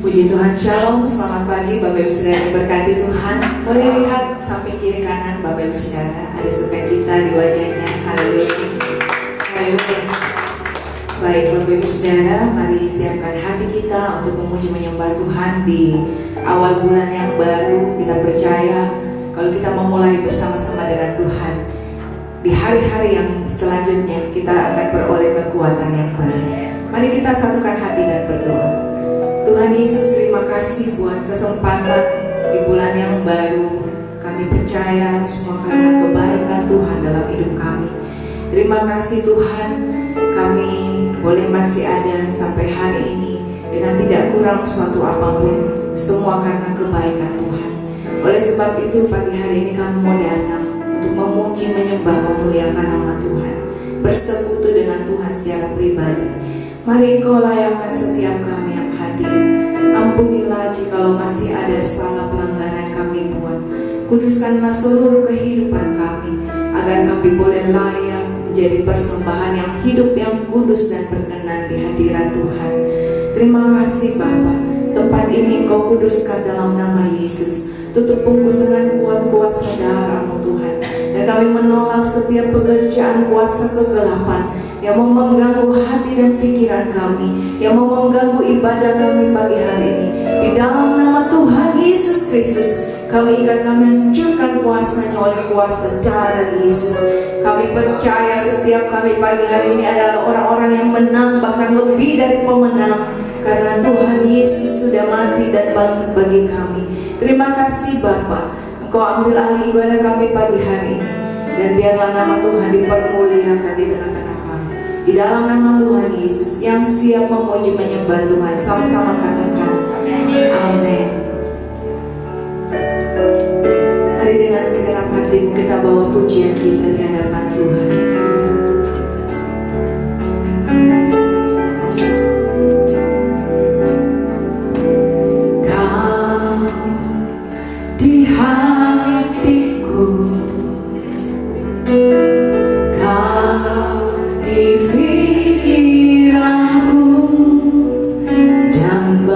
Puji Tuhan, Shalom, selamat pagi Bapak Ibu Saudara yang diberkati Tuhan. Boleh lihat samping kiri kanan Bapak Ibu Saudara, ada sukacita di wajahnya. Haleluya. Haleluya. Baik Bapak Ibu Saudara, mari siapkan hati kita untuk memuji menyembah Tuhan di awal bulan yang baru. Kita percaya kalau kita memulai bersama-sama dengan Tuhan, di hari-hari yang selanjutnya kita akan beroleh kekuatan yang baru. Mari kita satukan hati dan berdoa. Tuhan Yesus, terima kasih buat kesempatan di bulan yang baru. Kami percaya semua karena kebaikan Tuhan dalam hidup kami. Terima kasih Tuhan, kami boleh masih ada sampai hari ini dengan tidak kurang suatu apapun. Semua karena kebaikan Tuhan. Oleh sebab itu pagi hari ini kami mau datang untuk memuji, menyembah, memuliakan nama Tuhan, bersekutu dengan Tuhan secara pribadi. Mari Engkau layakkan setiap kami yang hadir. Ampunilah jikalau masih ada salah pelanggaran kami buat. Kuduskanlah seluruh kehidupan kami, agar kami boleh layak menjadi persembahan yang hidup, yang kudus dan berkenan di hadirat Tuhan. Terima kasih Bapa, tempat ini Engkau kuduskan dalam nama Yesus. Tutup bungkus dengan kuat-kuasa darah-Mu Tuhan. Dan kami menolak setiap pekerjaan kuasa kegelapan yang mengganggu hati dan pikiran kami, yang mengganggu ibadah kami pagi hari ini. Di dalam nama Tuhan Yesus Kristus, kami ikat, kami hancurkan kuasanya oleh kuasa darah Yesus. Kami percaya setiap kami pagi hari ini adalah orang-orang yang menang, bahkan lebih dari pemenang, karena Tuhan Yesus sudah mati dan bangkit bagi kami. Terima kasih Bapa, Engkau ambil alih ibadah kami pagi hari ini, dan biarlah nama Tuhan dipermuliakan di tengah-tengah kami. Di dalam nama Tuhan Yesus yang siap memuji menyembah Tuhan, sama-sama katakan amin. Mari dengan segenap hatimu kita bawa pujian kita di hadapan Tuhan. Terima kasih. Di pikiranku dan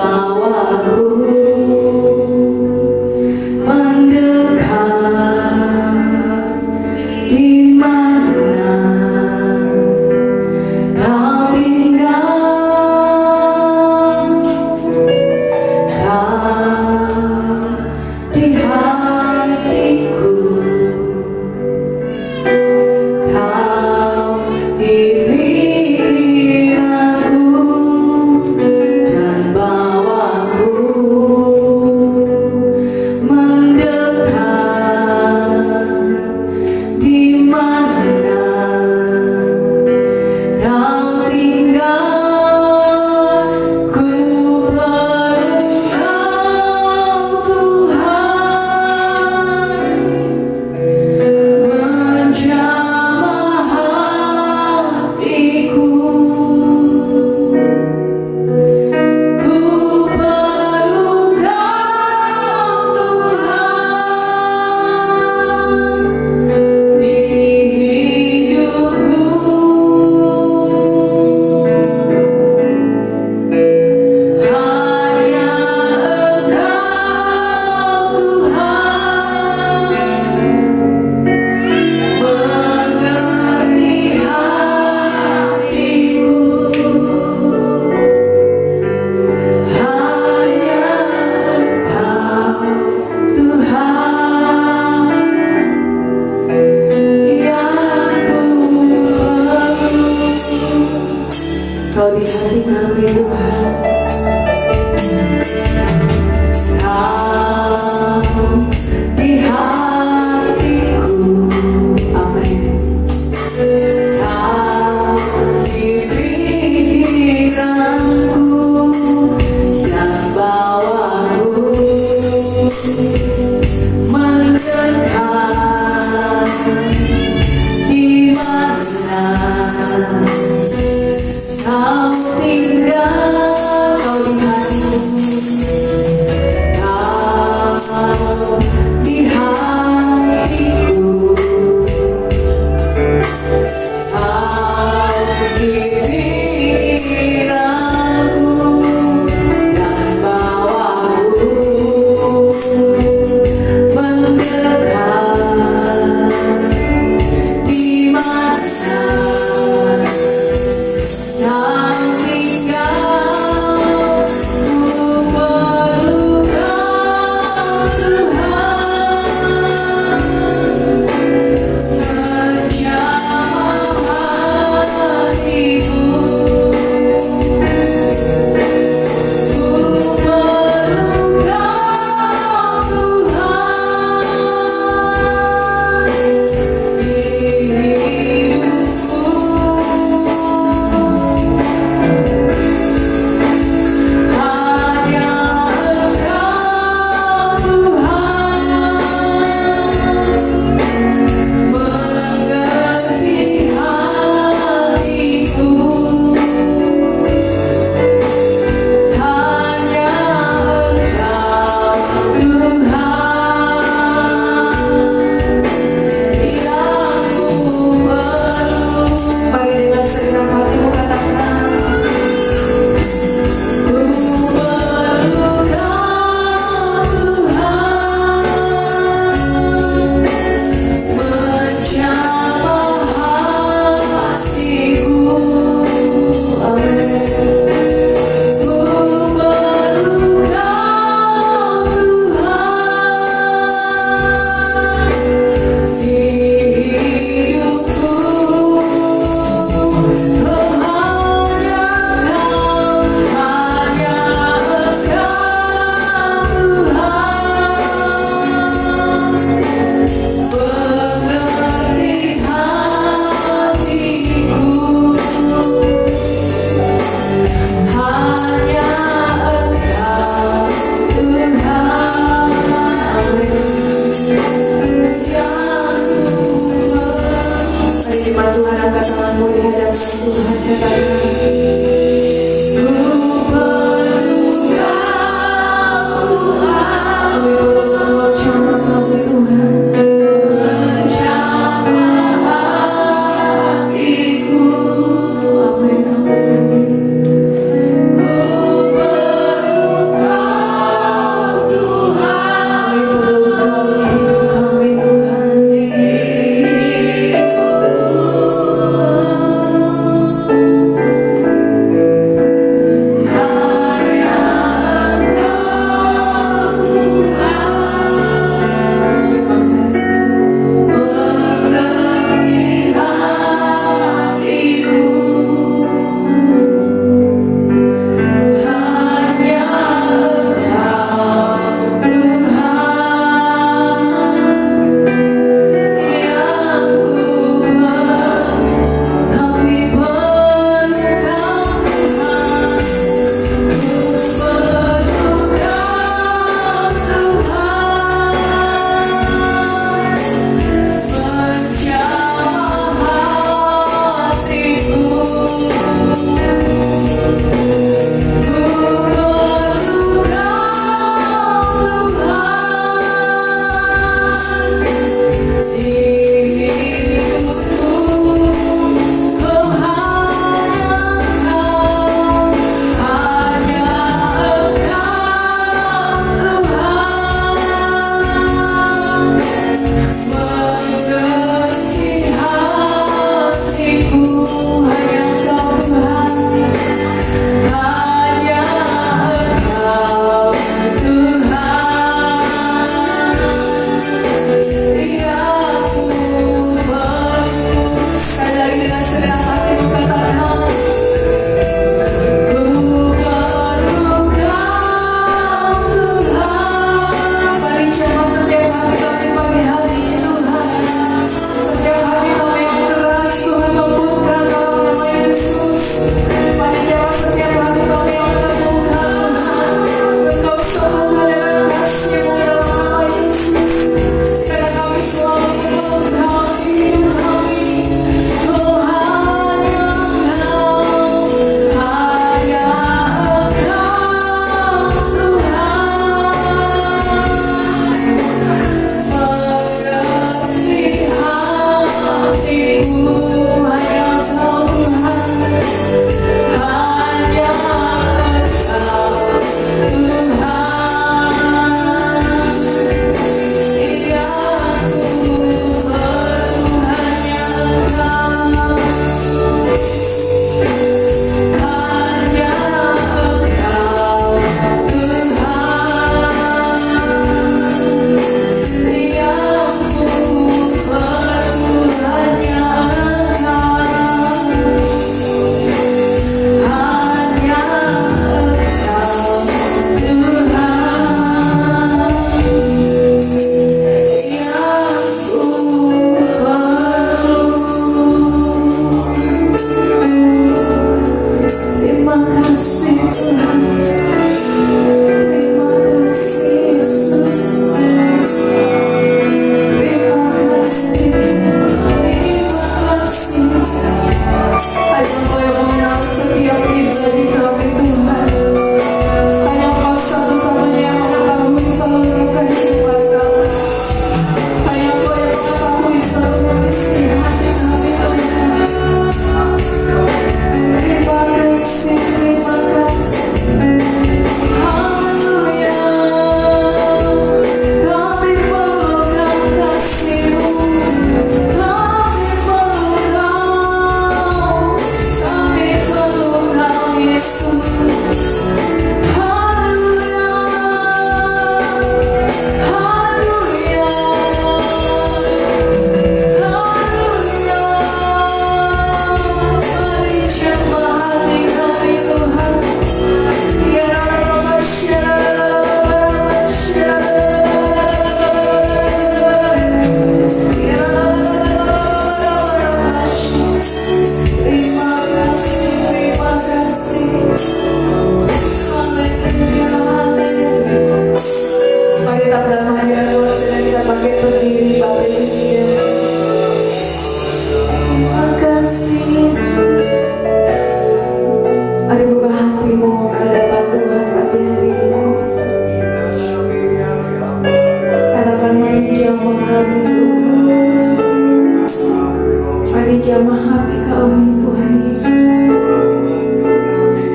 menjamah hati kami Tuhan Yesus.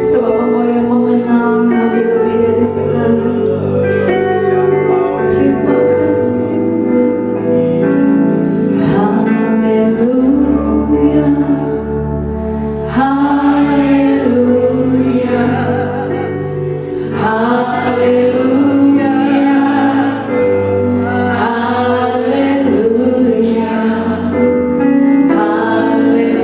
Sebab Engkau yang mengenal kami lebih dari segala. Terima kasih. Haleluya, haleluya, haleluya, haleluya, haleluya.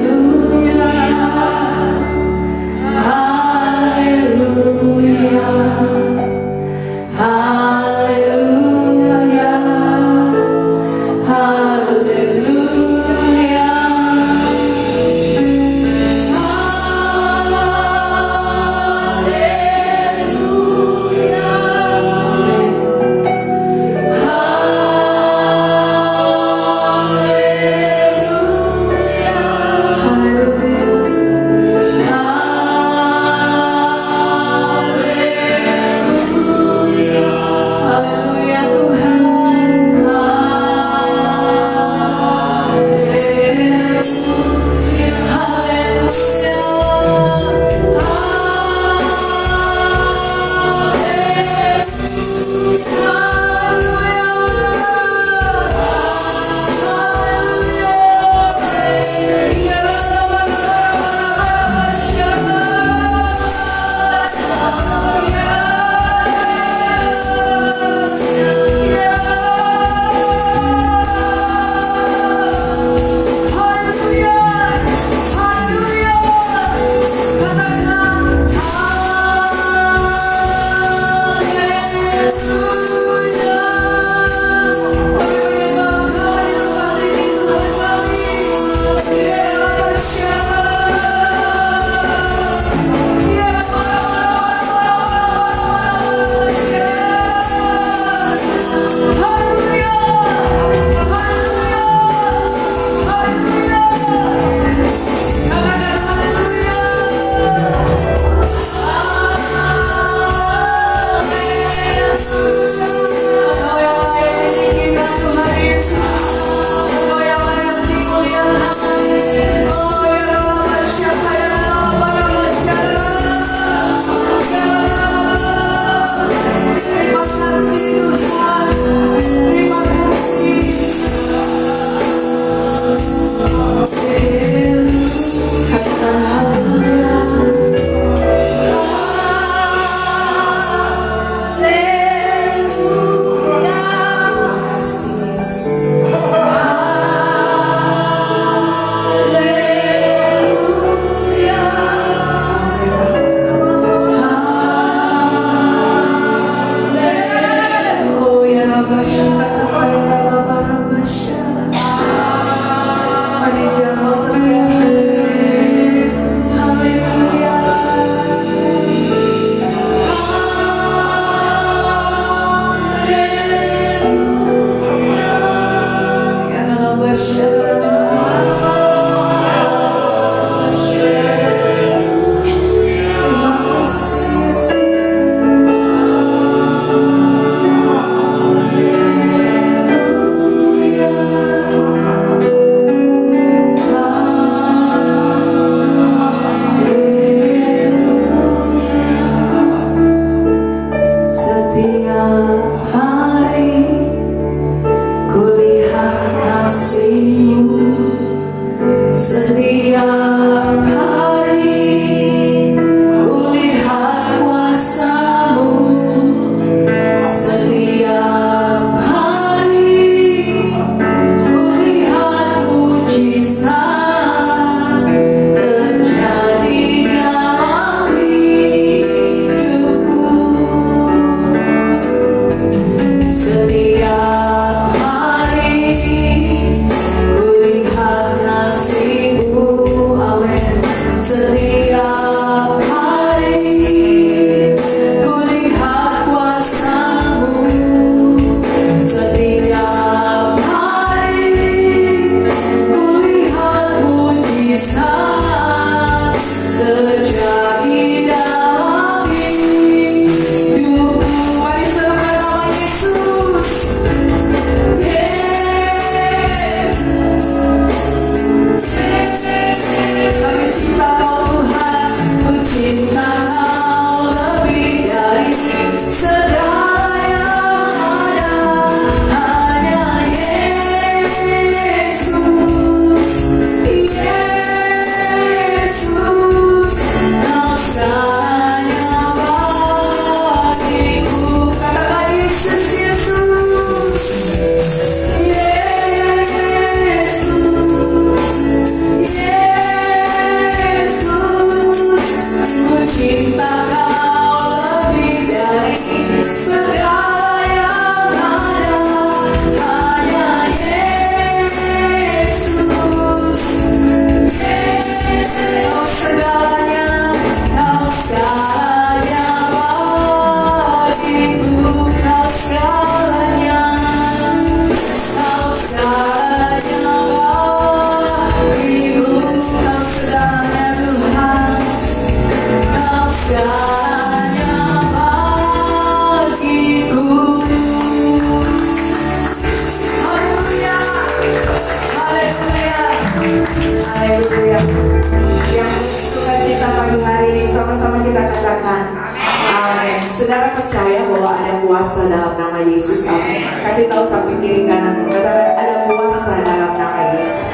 kuasa dalam nama Yesus. Amin. Kasih tahu samping kiri kananmu, katakan ada kuasa dalam nama Yesus.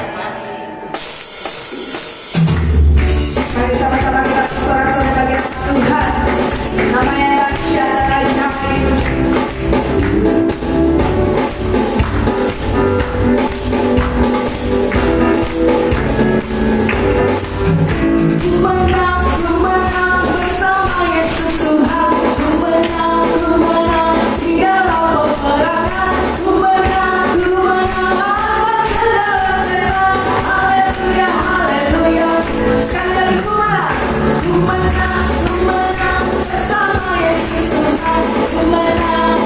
Mari sama-sama kita sorak-sorai bagi Tuhan. Namanya dahsyat dan ajaib. Ku menang bersama Yesus Tuhan. Ku menang di dalam peperangan. Ku menang atas segala setan. Haleluya, haleluya. Sekali lagi ku menang bersama Yesus Tuhan. Ku menang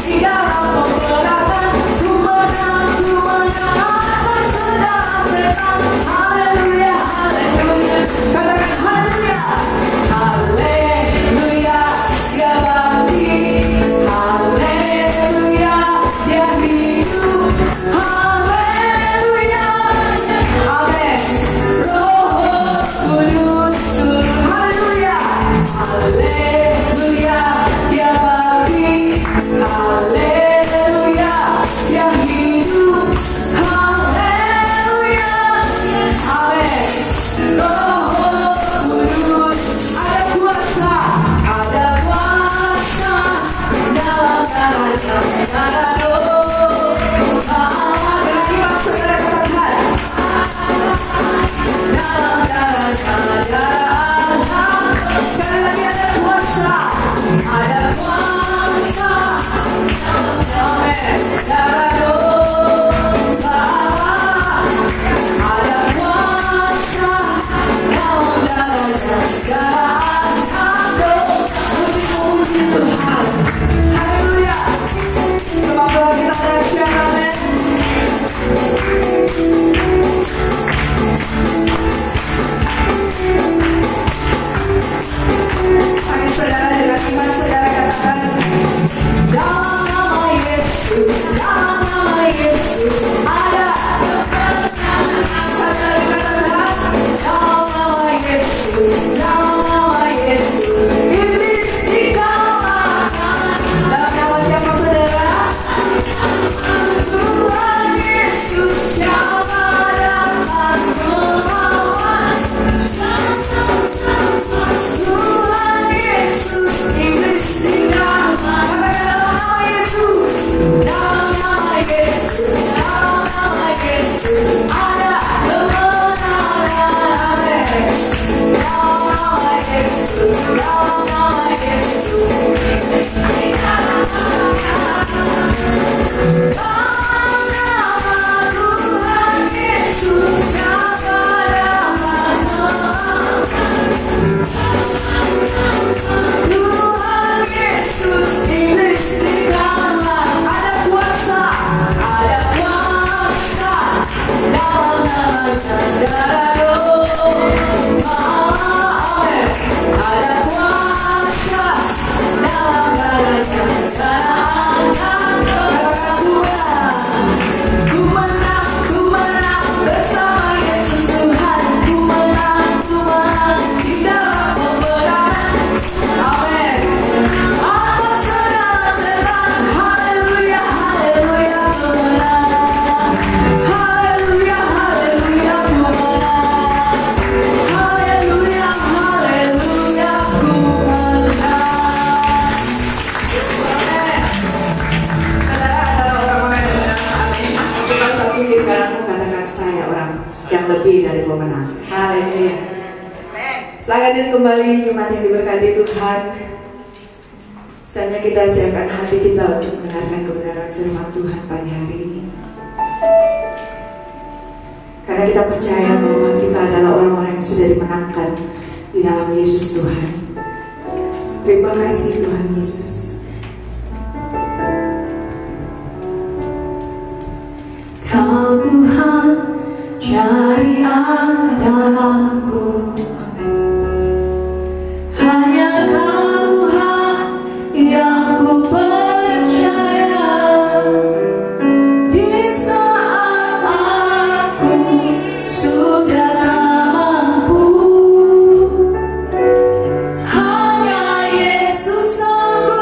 di dalam peperangan. Ku menang atas segala setan. Haleluya, haleluya. Katakan haleluya. Haleluya, dia bangkit. Haleluya, dia hidup. Haleluya, amin. Roh Kudus turun. Haleluya, haleluya, dia bangkit. Haleluya, dia hidup. Haleluya, amin. Roh Kudus, ada kuasa dalam namanya. Saudara katakan dalam darahnya. Sekali lagi ada kuasa, amin. Darah domba, ada kuasa dalam darahnya. Puji Tuhan, haleluya. Semoga kita dahsyat, amin. Mari saudara dengan iman saudara katakan dalam nama Yesus, dalam nama Yesus ada. Saudara katakan dalam nama Yesus, dalam nama Yesus iblis dikalahkan. Dalam nama siapa saudara? Tuhan Yesus, siapa dapat melawan? Tuhan Yesus, iblis dikalahkan. Dalam nama Yesus, dalam nama Yesus, dalam nama Yesus ada kemenangan. Amin. Dalam nama Yesus, dalam nama Yesus. Tuhan Yesus, siapa dapat melawan? Tuhan Yesus, iblis dikalahkan. Ada kuasa dalam namanya. Darah domba, amin. Ada kuasa dalam darahnya. Ku menang bersama Yesus Tuhan. Ku menang di dalam peperangan. Amin. Atas segala setan. Haleluya, haleluya, ku menang. Haleluya, haleluya, ku menang. Haleluya, haleluya, ku menang. Saudara adalah orang-orang yang menang. Amin. Sebab satu kiri kananmu katakan saya orang yang lebih dari pemenang. Haleluya. Selamat hadir kembali jemaat yang diberkati Tuhan. Saatnya kita siapkan hati kita untuk mendengarkan kebenaran firman Tuhan pagi hari ini. Karena kita percaya bahwa kita adalah orang-orang yang sudah dimenangkan di dalam Yesus Tuhan. Terima kasih Tuhan Yesus. Kau Tuhan cari andalanku, hanya Kau Tuhan yang ku percaya. Di saat aku sudah tak mampu, hanya Yesus sanggup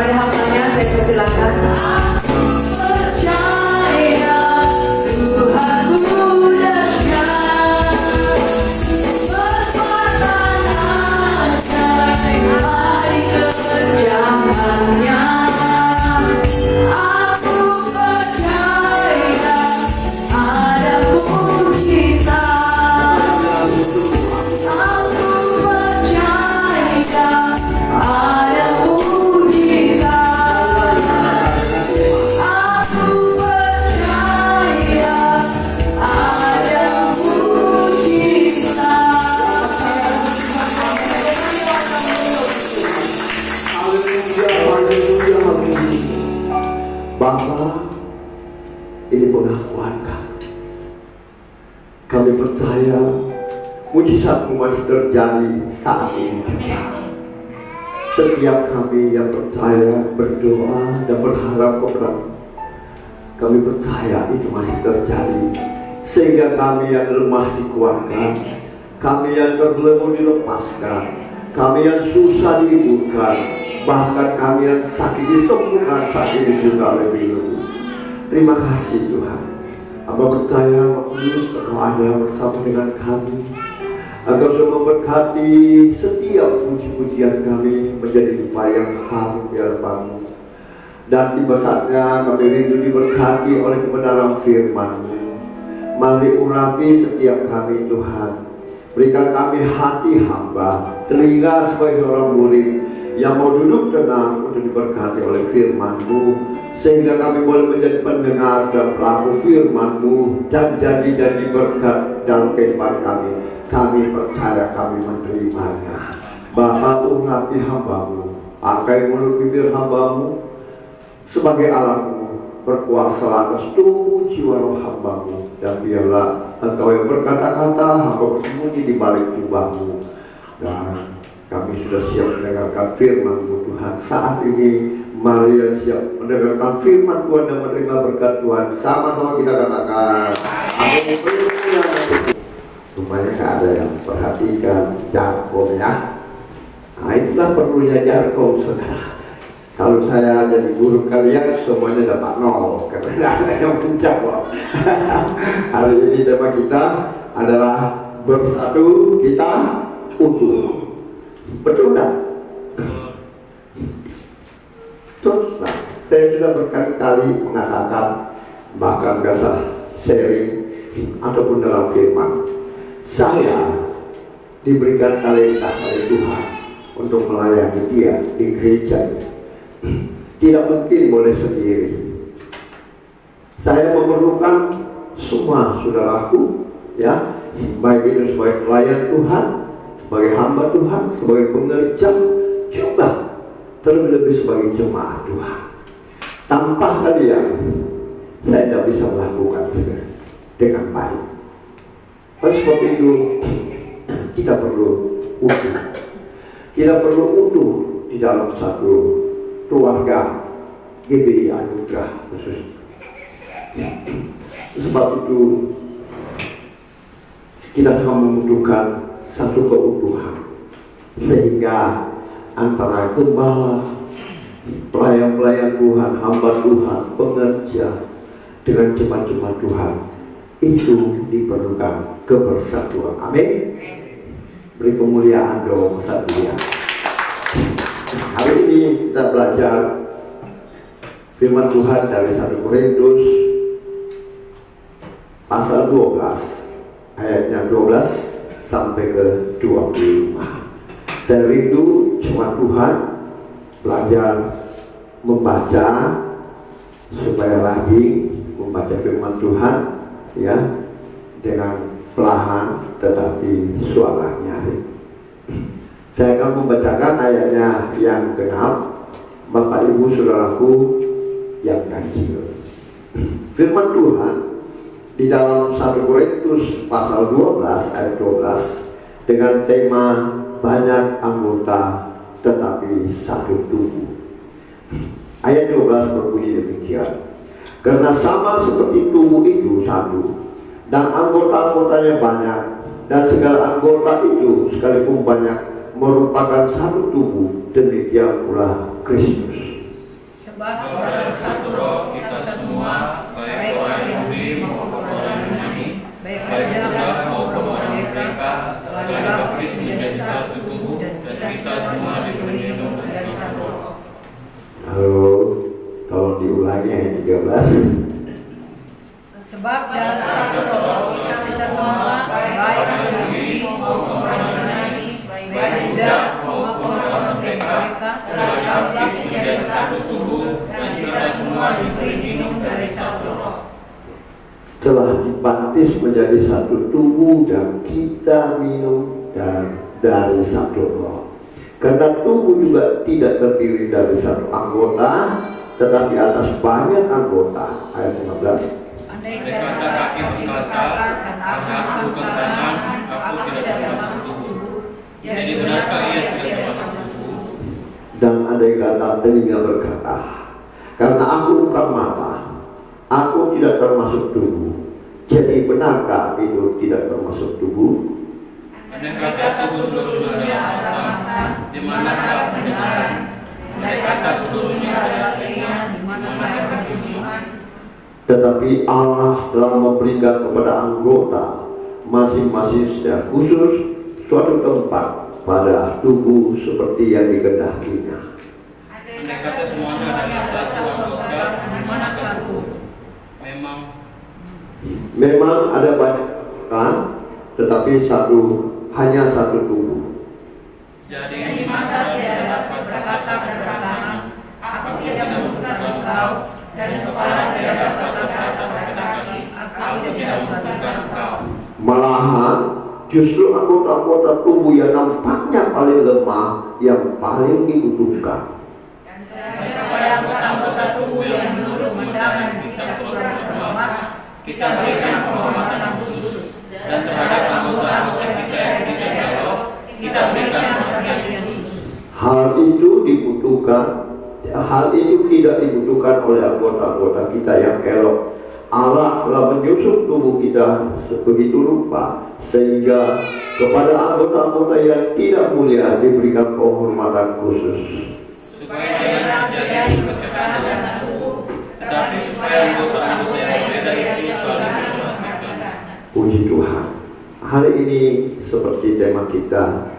kepada hambanya, saya persilakan. Percaya Tuhan dahsyat, berkuasa ajaib kerjaannya. Aku percaya ada mujizat. Aku percaya ada mujizat. Aku percaya ada Bapa, ini pengakuan kami. Kami percaya mujizat-Mu masih terjadi saat ini juga. Setiap kami yang percaya, berdoa dan berharap kepada-Mu, kami percaya itu masih terjadi, sehingga kami yang lemah dikuatkan, kami yang terbelenggu dilepaskan, kami yang susah dihiburkan, bahkan kami yang sakit disembuhkan saat ini juga lebih. Terima kasih Tuhan. Hamba percaya Kudus Engkau ada bersama dengan kami, agar sudah memberkati setiap puji-pujian kami menjadi upaya yang harum di hadapan-Mu. Dan tiba saatnya kami rindu diberkati oleh kebenaran firman-Mu. Mari urapi setiap kami Tuhan. Berikan kami hati hamba, telinga sebagai seorang murid yang mau duduk tenang untuk diberkati oleh firman-Mu, sehingga kami boleh menjadi pendengar dan pelaku firman-Mu dan janji-janji berkat dalam kehidupan kami. Kami percaya, kami menerimanya. Bapa, urapi hamba-Mu, pakai mulut bibir hamba-Mu sebagai alat-Mu, berkuasa atas tubuh jiwa roh hamba-Mu, dan biarlah Engkau yang berkata-kata, hamba bersembunyi di balik jubah-Mu. Dan kami sudah siap mendengarkan firman-Mu Tuhan. Saat ini mari yang siap mendengarkan firman Tuhan dan menerima berkat Tuhan. Sama-sama kita katakan amin. Rupanya gak ada yang perhatikan jargon ya. Nah itulah perlunya jargon saudara. Kalau saya jadi guru kalian semuanya dapat 0 karena tidak ada yang menjawab. Hari ini tema kita adalah bersatu kita utuh. Betul tak? Teruslah, saya sudah berkali-kali mengatakan, bahkan biasa sharing ataupun dalam firman, saya diberikan talenta oleh Tuhan untuk melayani Dia di gereja. Tidak mungkin boleh sendiri. Saya memerlukan semua saudaraku, ya, baik itu sebagai pelayan Tuhan, sebagai hamba Tuhan, sebagai pengerja, juga terlebih sebagai jemaat Tuhan. Tanpa kalian, saya tidak bisa melakukan dengan baik. Oleh sebab itu, kita perlu utuh. Kita perlu utuh di dalam satu keluarga GBI Anugerah khusus. Sebab itu, kita sangat membutuhkan satu keutuhan, sehingga antara gembala, pelayan-pelayan Tuhan, hamba Tuhan, pengerja dengan jemaat-jemaat Tuhan itu diperlukan kebersatuan. Amin. Beri kemuliaan dong satu ya. Hari ini kita belajar firman Tuhan dari 1 Korintus pasal 12 ayatnya 12 sampai ke 25. Saya rindu cuma Tuhan belajar membaca supaya lagi membaca firman Tuhan ya dengan perlahan tetapi suara nyaring. Saya akan membacakan ayatnya yang genap, Bapak Ibu Saudaraku yang ganjil. Firman Tuhan di dalam 1 Korintus pasal 12 ayat 12 dengan tema banyak anggota tetapi satu tubuh. Ayat 12 berbunyi demikian. Karena sama seperti tubuh itu satu dan anggota-anggotanya banyak, dan segala anggota itu sekalipun banyak merupakan satu tubuh, demikian pula Kristus. ulangi ayat 13. Sebab dalam satu roh kita bisa semua, baik orang Yahudi maupun orang Yunani, baik budak maupun orang mereka, dalam basis menjadi satu tubuh, dan kita semua diberi minum dari satu roh. Telah dibaptis menjadi satu tubuh dan kita minum dari satu roh. Karena tubuh juga tidak terdiri dari satu anggota, tetapi atas banyak anggota. Ayat 15. Andai kata kaki berkata, karena aku bukan tangan, aku tidak termasuk tubuh. Jadi benarkah ia tidak termasuk tubuh? Dan andai kata telinga berkata, karena aku bukan mata, aku tidak termasuk tubuh. Jadi benarkah itu tidak termasuk tubuh? Andai kata tubuh seluruhnya adalah mata, di manakah pendengaran? Andai kata seluruhnya adalah telinga, di manakah penciuman? Tetapi Allah telah memberikan kepada anggota masing-masing secara khusus suatu tempat pada tubuh seperti yang dikehendakinya. Andai kata semuanya adalah satu anggota, di manakah tubuh? Memang ada banyak anggota, tetapi hanya satu tubuh. Jadi mata tidak dapat berkata berbelakangan, aku tidak membutuhkan engkau, dan kepala tidak dapat berkata kaki, aku tidak membutuhkan engkau. Malahan justru anggota-anggota tubuh yang nampaknya paling lemah yang paling dibutuhkan. Dan kepada anggota-anggota tubuh yang menurut undangan kita kurang terhormat, kita berikan penghormatan khusus. Dan terhadap anggota-anggota kita yang tidak elok, kita berikan perhatian khusus. Hal itu tidak dibutuhkan oleh anggota-anggota kita yang elok. Allah telah menyusun tubuh kita sebegitu rupa sehingga kepada anggota-anggota yang tidak mulia diberikan penghormatan khusus. Supaya jangan terjadi perpecahan dalam tubuh, tetapi supaya anggota-anggota yang beda itu saling menghormati. Puji Tuhan. Hari ini seperti tema kita,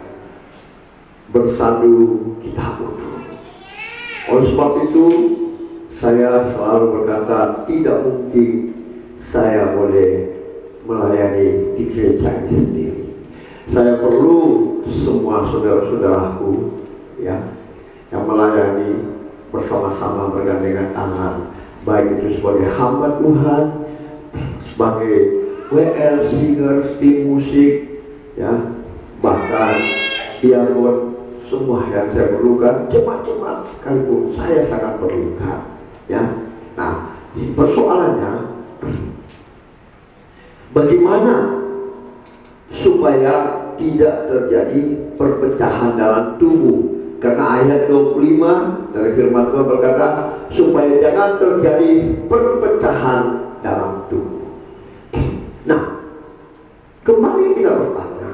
bersatu kita utuh. Oleh sebab itu saya selalu berkata tidak mungkin saya boleh melayani di gereja ini sendiri. Saya perlu semua saudara-saudaraku ya yang melayani bersama-sama bergandengan tangan, baik itu sebagai hamba Tuhan, sebagai WL singer, tim musik, ya bahkan diakon, semua yang saya perlukan, cepat-cepat sekalipun saya sangat perlukan. Ya, nah persoalannya bagaimana supaya tidak terjadi perpecahan dalam tubuh? Karena ayat 25 dari firman Tuhan berkata supaya jangan terjadi perpecahan dalam tubuh. Nah, kembali kita bertanya,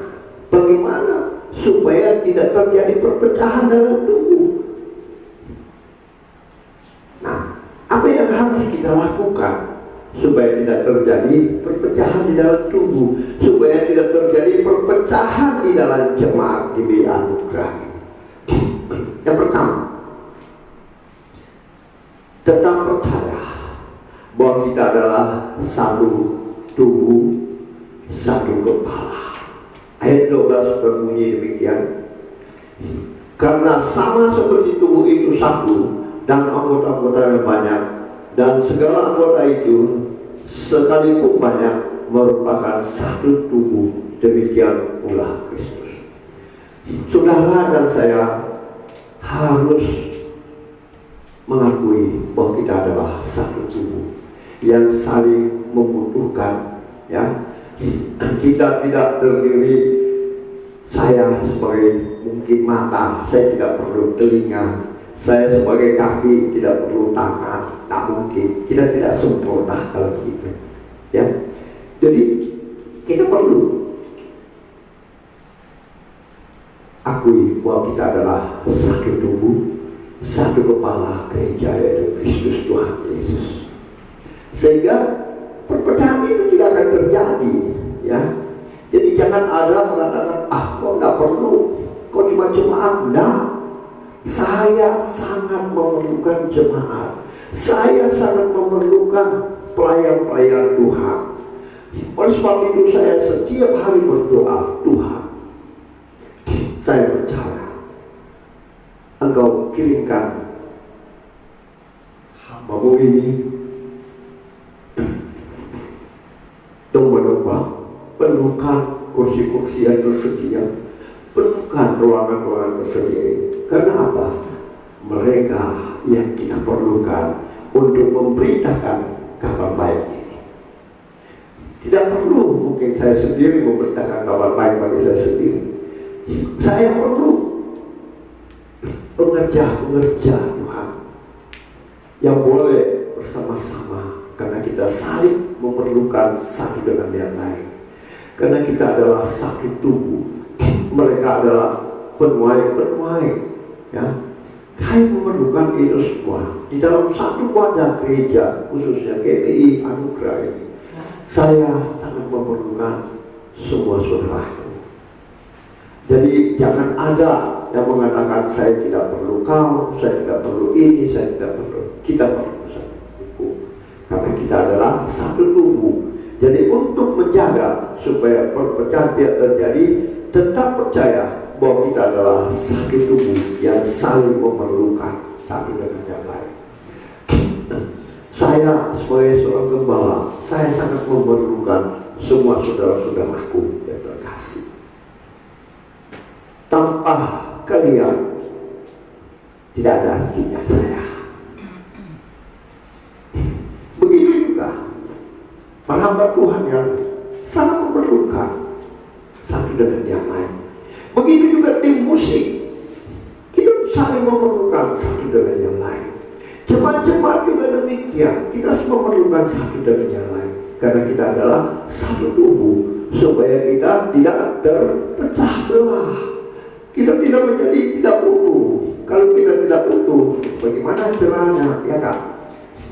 bagaimana supaya tidak terjadi perpecahan dalam tubuh? Nah, apa yang harus kita lakukan supaya tidak terjadi perpecahan di dalam tubuh, supaya tidak terjadi perpecahan di dalam jemaat GBI Anugerah? Yang pertama, tetap percaya bahwa kita adalah satu tubuh, satu kepala. Ayat 12 berbunyi demikian, karena sama seperti tubuh itu satu dan anggota-anggotanya banyak, dan segala anggota itu sekalipun banyak merupakan satu tubuh, demikian pula Kristus. Saudara dan saya harus mengakui bahwa kita adalah satu tubuh yang saling membutuhkan, ya. Kita tidak terdiri, saya sebagai mungkin mata, saya tidak perlu telinga, saya sebagai kaki tidak perlu tangan, tak mungkin. Kita tidak sempurna kalau begitu, ya. Jadi kita perlu akui bahwa kita adalah satu tubuh, satu kepala gereja, yaitu Kristus Tuhan Yesus. Sehingga perpecahan itu tidak akan terjadi, ya. Jadi jangan ada mengatakan, kok nggak perlu, kok cuma jemaat. Enggak, saya sangat memerlukan jemaat. Saya sangat memerlukan pelayan-pelayan Tuhan. Oleh sebab itu saya setiap hari berdoa, Tuhan, saya percaya Engkau kirimkan hamba-Mu ini domba-domba, penuhkan kursi-kursi yang tersedia, penuhkan ruangan-ruangan tersedia ini. Karena apa? Mereka yang kita perlukan untuk memberitakan kabar baik ini. Tidak perlu mungkin saya sendiri memberitakan kabar baik bagi saya sendiri. Saya perlu pengerja-pengerja Tuhan yang boleh bersama-sama, karena kita saling memerlukan satu dengan yang lain. Karena kita adalah satu tubuh. Mereka adalah penuai-penuai, ya. Kami memerlukan itu semua di dalam satu wadah gereja, khususnya GPI Anugerah ini. Saya sangat memerlukan semua saudaraku. Jadi jangan ada yang mengatakan saya tidak perlu kau, saya tidak perlu ini, saya tidak perlu. Kita perlu satu tubuh, karena kita adalah satu tubuh. Jadi untuk menjaga supaya perpecahan tidak terjadi, tetap percaya bahwa kita adalah satu tubuh yang saling memerlukan satu dengan yang lain. Saya sebagai seorang gembala, saya sangat memerlukan semua saudara-saudaraku yang terkasih. Tanpa kalian tidak ada artinya saya. Begitu juga para hamba Tuhan yang sangat memerlukan satu dengan yang lain. Begitu juga tim musik, kita saling memerlukan satu dengan yang lain. Jemaat-jemaat juga demikian, kita semua memerlukan satu dengan yang lain, karena kita adalah satu tubuh, supaya kita tidak terpecah belah. Kita tidak menjadi tidak utuh. Kalau kita tidak utuh, bagaimana caranya, ya kan?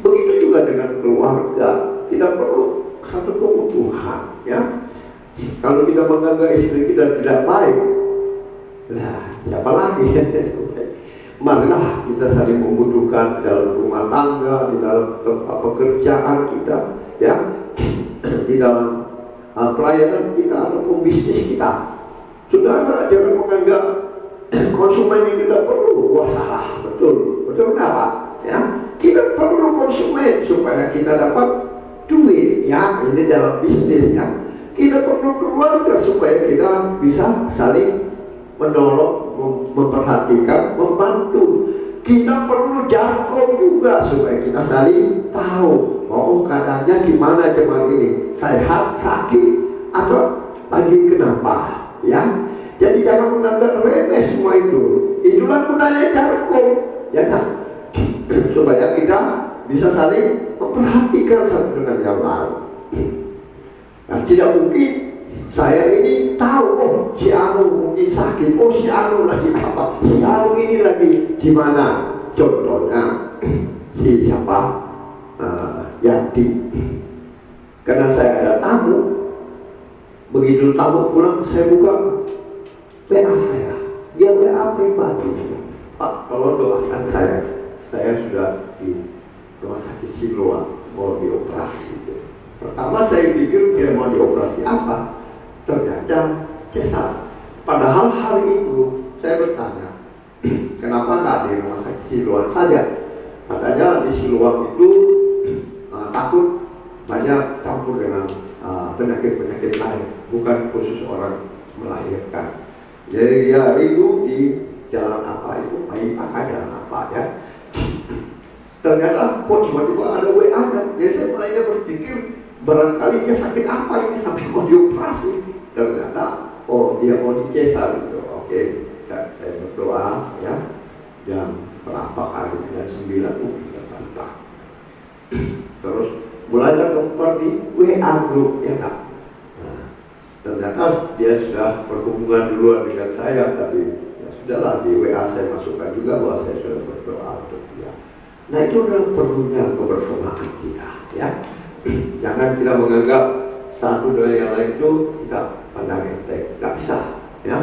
Begitu juga dengan keluarga, tidak perlu satu keutuhan, ya. Kalau kita menganggap istri kita tidak baik, nah siapa lagi? Marilah kita saling membutuhkan dalam rumah tangga, di dalam tempat pekerjaan kita, ya, di dalam pelayanan kita ataupun bisnis kita. Saudara, jangan menganggap konsumen yang tidak perlu. Wah, salah, betul kenapa? Ya, kita perlu konsumen supaya kita dapat duit, ya. Ini dalam bisnis, ya. Kita perlu keluarga supaya kita bisa saling menolong, memperhatikan, membantu. Kita perlu jargon juga supaya kita saling tahu, oh keadaannya gimana jemaat ini, sehat, sakit, atau lagi kenapa, ya. Jadi jangan menganggap remeh semua itu. Itulah gunanya jargon, ya kan? Supaya kita bisa saling memperhatikan satu dengan yang lain. Nah, tidak mungkin saya ini tahu, oh si Anu mungkin sakit, oh si Anu lagi apa, si Anu ini lagi di mana. Contohnya si siapa, Yanti. Karena saya ada tamu, begitu tamu pulang saya buka WA saya, dia WA pribadi, Pak tolong doakan saya sudah di rumah sakit Siloam, mau dioperasi. Pertama saya pikir dia mau dioperasi apa, ternyata cesar. Padahal hari itu saya bertanya, kenapa nggak di rumah sakit Siloam saja? Katanya di Siloam itu takut banyak campur dengan penyakit-penyakit lain, bukan khusus orang melahirkan. Jadi dia rindu di jalan apa itu, IPK jalan apa, ya. Ternyata kok tiba-tiba ada WA-nya. Jadi saya mulainya berpikir barangkali dia sakit apa ini sampai mau dioperasi. Ternyata oh dia mau dicesar gitu. Oke, dan saya berdoa, ya. Jam berapa kali? Jam 9 kita bantah. Terus mulailah dokter di WA grup, ya kan. Ternyata dia sudah berhubungan duluan dengan saya, tapi ya sudahlah, di WA saya masukkan juga bahwa saya sudah berdoa untuk dia. Nah itu adalah perlunya kebersamaan kita, ya. Jangan kita menganggap satu dengan yang lain itu kita pandang enteng, nggak bisa, ya.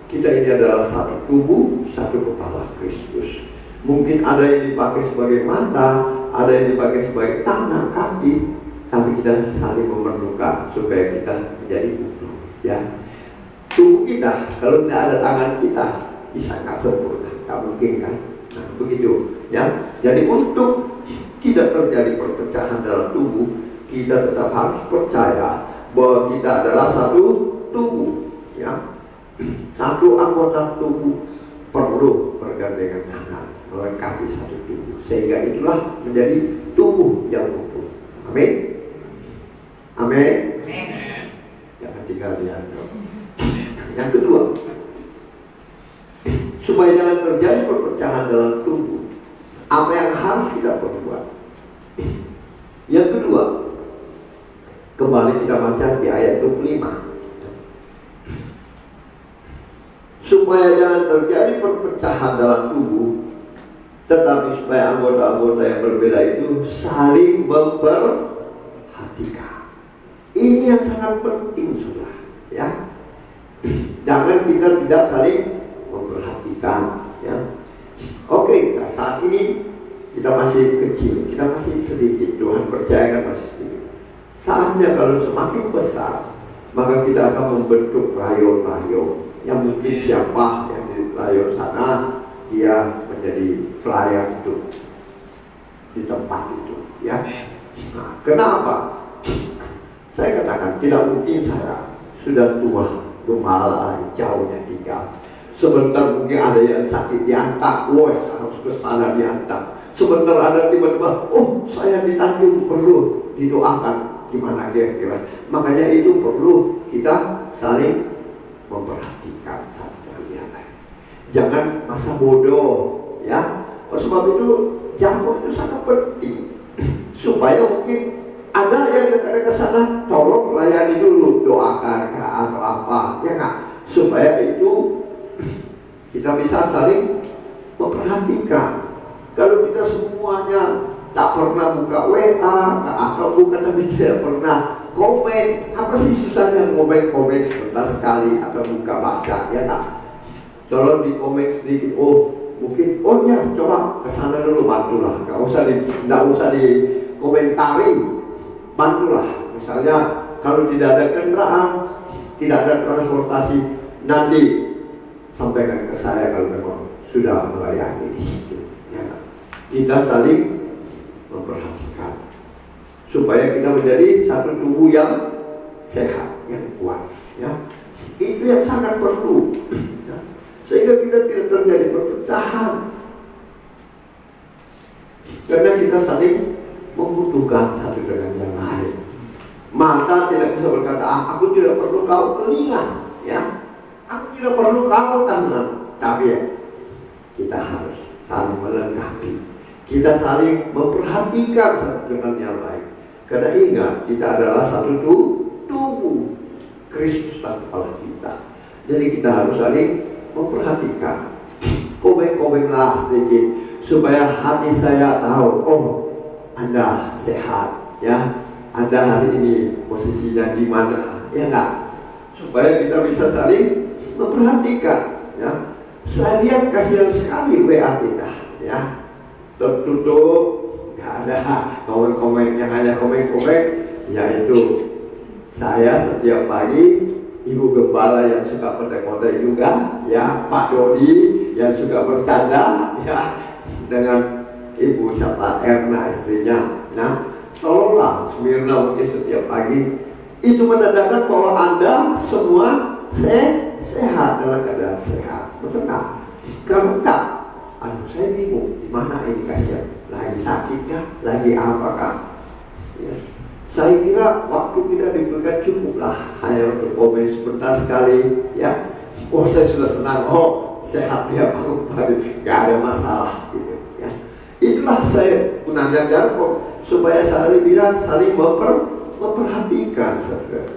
Kita ini adalah satu tubuh, satu kepala Kristus. Mungkin ada yang dipakai sebagai mata, ada yang dipakai sebagai tangan, kaki, tapi kita saling memerlukan supaya kita menjadi utuh. Ya, tubuh kita kalau tidak ada tangan kita bisa nggak sempurna, nggak mungkin kan? Nah, begitu. Ya, jadi untuk tidak terjadi perpecahan dalam tubuh, kita tetap harus percaya bahwa kita adalah satu tubuh. Ya, satu anggota tubuh perlu bergandengan tangan melengkapi satu tubuh, sehingga itulah menjadi tubuh yang utuh. Amin. Amin. Jangan tinggal dianggap. Yang kedua, supaya jangan terjadi perpecahan dalam tubuh, apa yang harus kita perbuat? Yang kedua, kembali kita baca di ayat 25. Supaya jangan terjadi perpecahan dalam tubuh, tetapi supaya anggota-anggota yang berbeda itu saling memperhatikan. Ini yang sangat penting, saudara. Ya, jangan kita tidak saling memperhatikan. Ya, oke. Nah, saat ini kita masih kecil, kita masih sedikit. Tuhan percayakan masih sedikit. Saatnya kalau semakin besar, maka kita akan membentuk rayon-rayon. Yang mungkin siapa yang di rayon sana dia menjadi pelayan itu di tempat itu. Ya, nah, kenapa? Saya katakan tidak mungkin saya sudah tua, gembala jauhnya tinggal. Sebentar mungkin ada yang sakit diantar, woi harus ke sana diantar. Sebentar ada tiba-tiba, oh saya di Tanjung perlu didoakan, gimana kira-kira. Makanya itu perlu kita saling memperhatikan satu yang lain. Jangan masa bodoh, ya. Oleh sebab itu jago itu sangat penting supaya mungkin ada yang dekat ke sana, tolong layani dulu, doakan atau apa, ya nggak? Supaya itu kita bisa saling memperhatikan. Kalau kita semuanya tak pernah buka WA atau bukan, tapi tidak pernah komen, apa sih susahnya komen sebentar sekali atau buka baca, ya nggak? Tolong di komen sedikit, oh mungkin, oh ya coba kesana dulu bantulah, nggak usah di komentari. Bantulah, misalnya kalau tidak ada kendaraan, tidak ada transportasi, nanti sampaikan ke saya kalau memang sudah melayani di situ. Ya. Kita saling memperhatikan supaya kita menjadi satu tubuh yang sehat, yang kuat. Ya, itu yang sangat perlu. Ya. Sehingga kita tidak terjadi perpecahan, karena kita saling membutuhkan satu dengan yang lain. Mata tidak bisa berkata, aku tidak perlu kau telinga, ya, aku tidak perlu kau tangan. Tapi ya, kita harus saling melengkapi. Kita saling memperhatikan satu dengan yang lain. Karena ingat, kita adalah satu tubuh. Kristus kepala kita. Jadi kita harus saling memperhatikan. Komeng-komenglah sedikit supaya hati saya tahu, oh Anda sehat, ya. Anda hari ini posisinya di mana, ya enggak? Supaya kita bisa saling memperhatikan, ya. Saya lihat kasihan sekali WA kita, ya. Tertutup, nggak ada komen-komen, yang hanya komen-komen, yaitu saya setiap pagi, Ibu Gembala yang suka kode-kode juga, ya, Pak Dodi yang suka bercanda, ya, dengan Ibu siapa Erna istrinya. Nah, tolonglah Smirna mungkin setiap pagi itu menandakan bahwa Anda semua sehat, dalam keadaan sehat. Betul nggak? Kalau enggak, aduh saya bingung, di mana ini kasihan, lagi sakit kah, lagi apakah? Ya. Saya kira waktu kita diberikan cukuplah hanya untuk komen sebentar sekali, ya. Oh saya sudah senang, oh sehat ya bangun pagi, nggak ada masalah, gitu, ya. Itulah saya menanya Jarko supaya saling bilang, saling memperhatikan, saudara.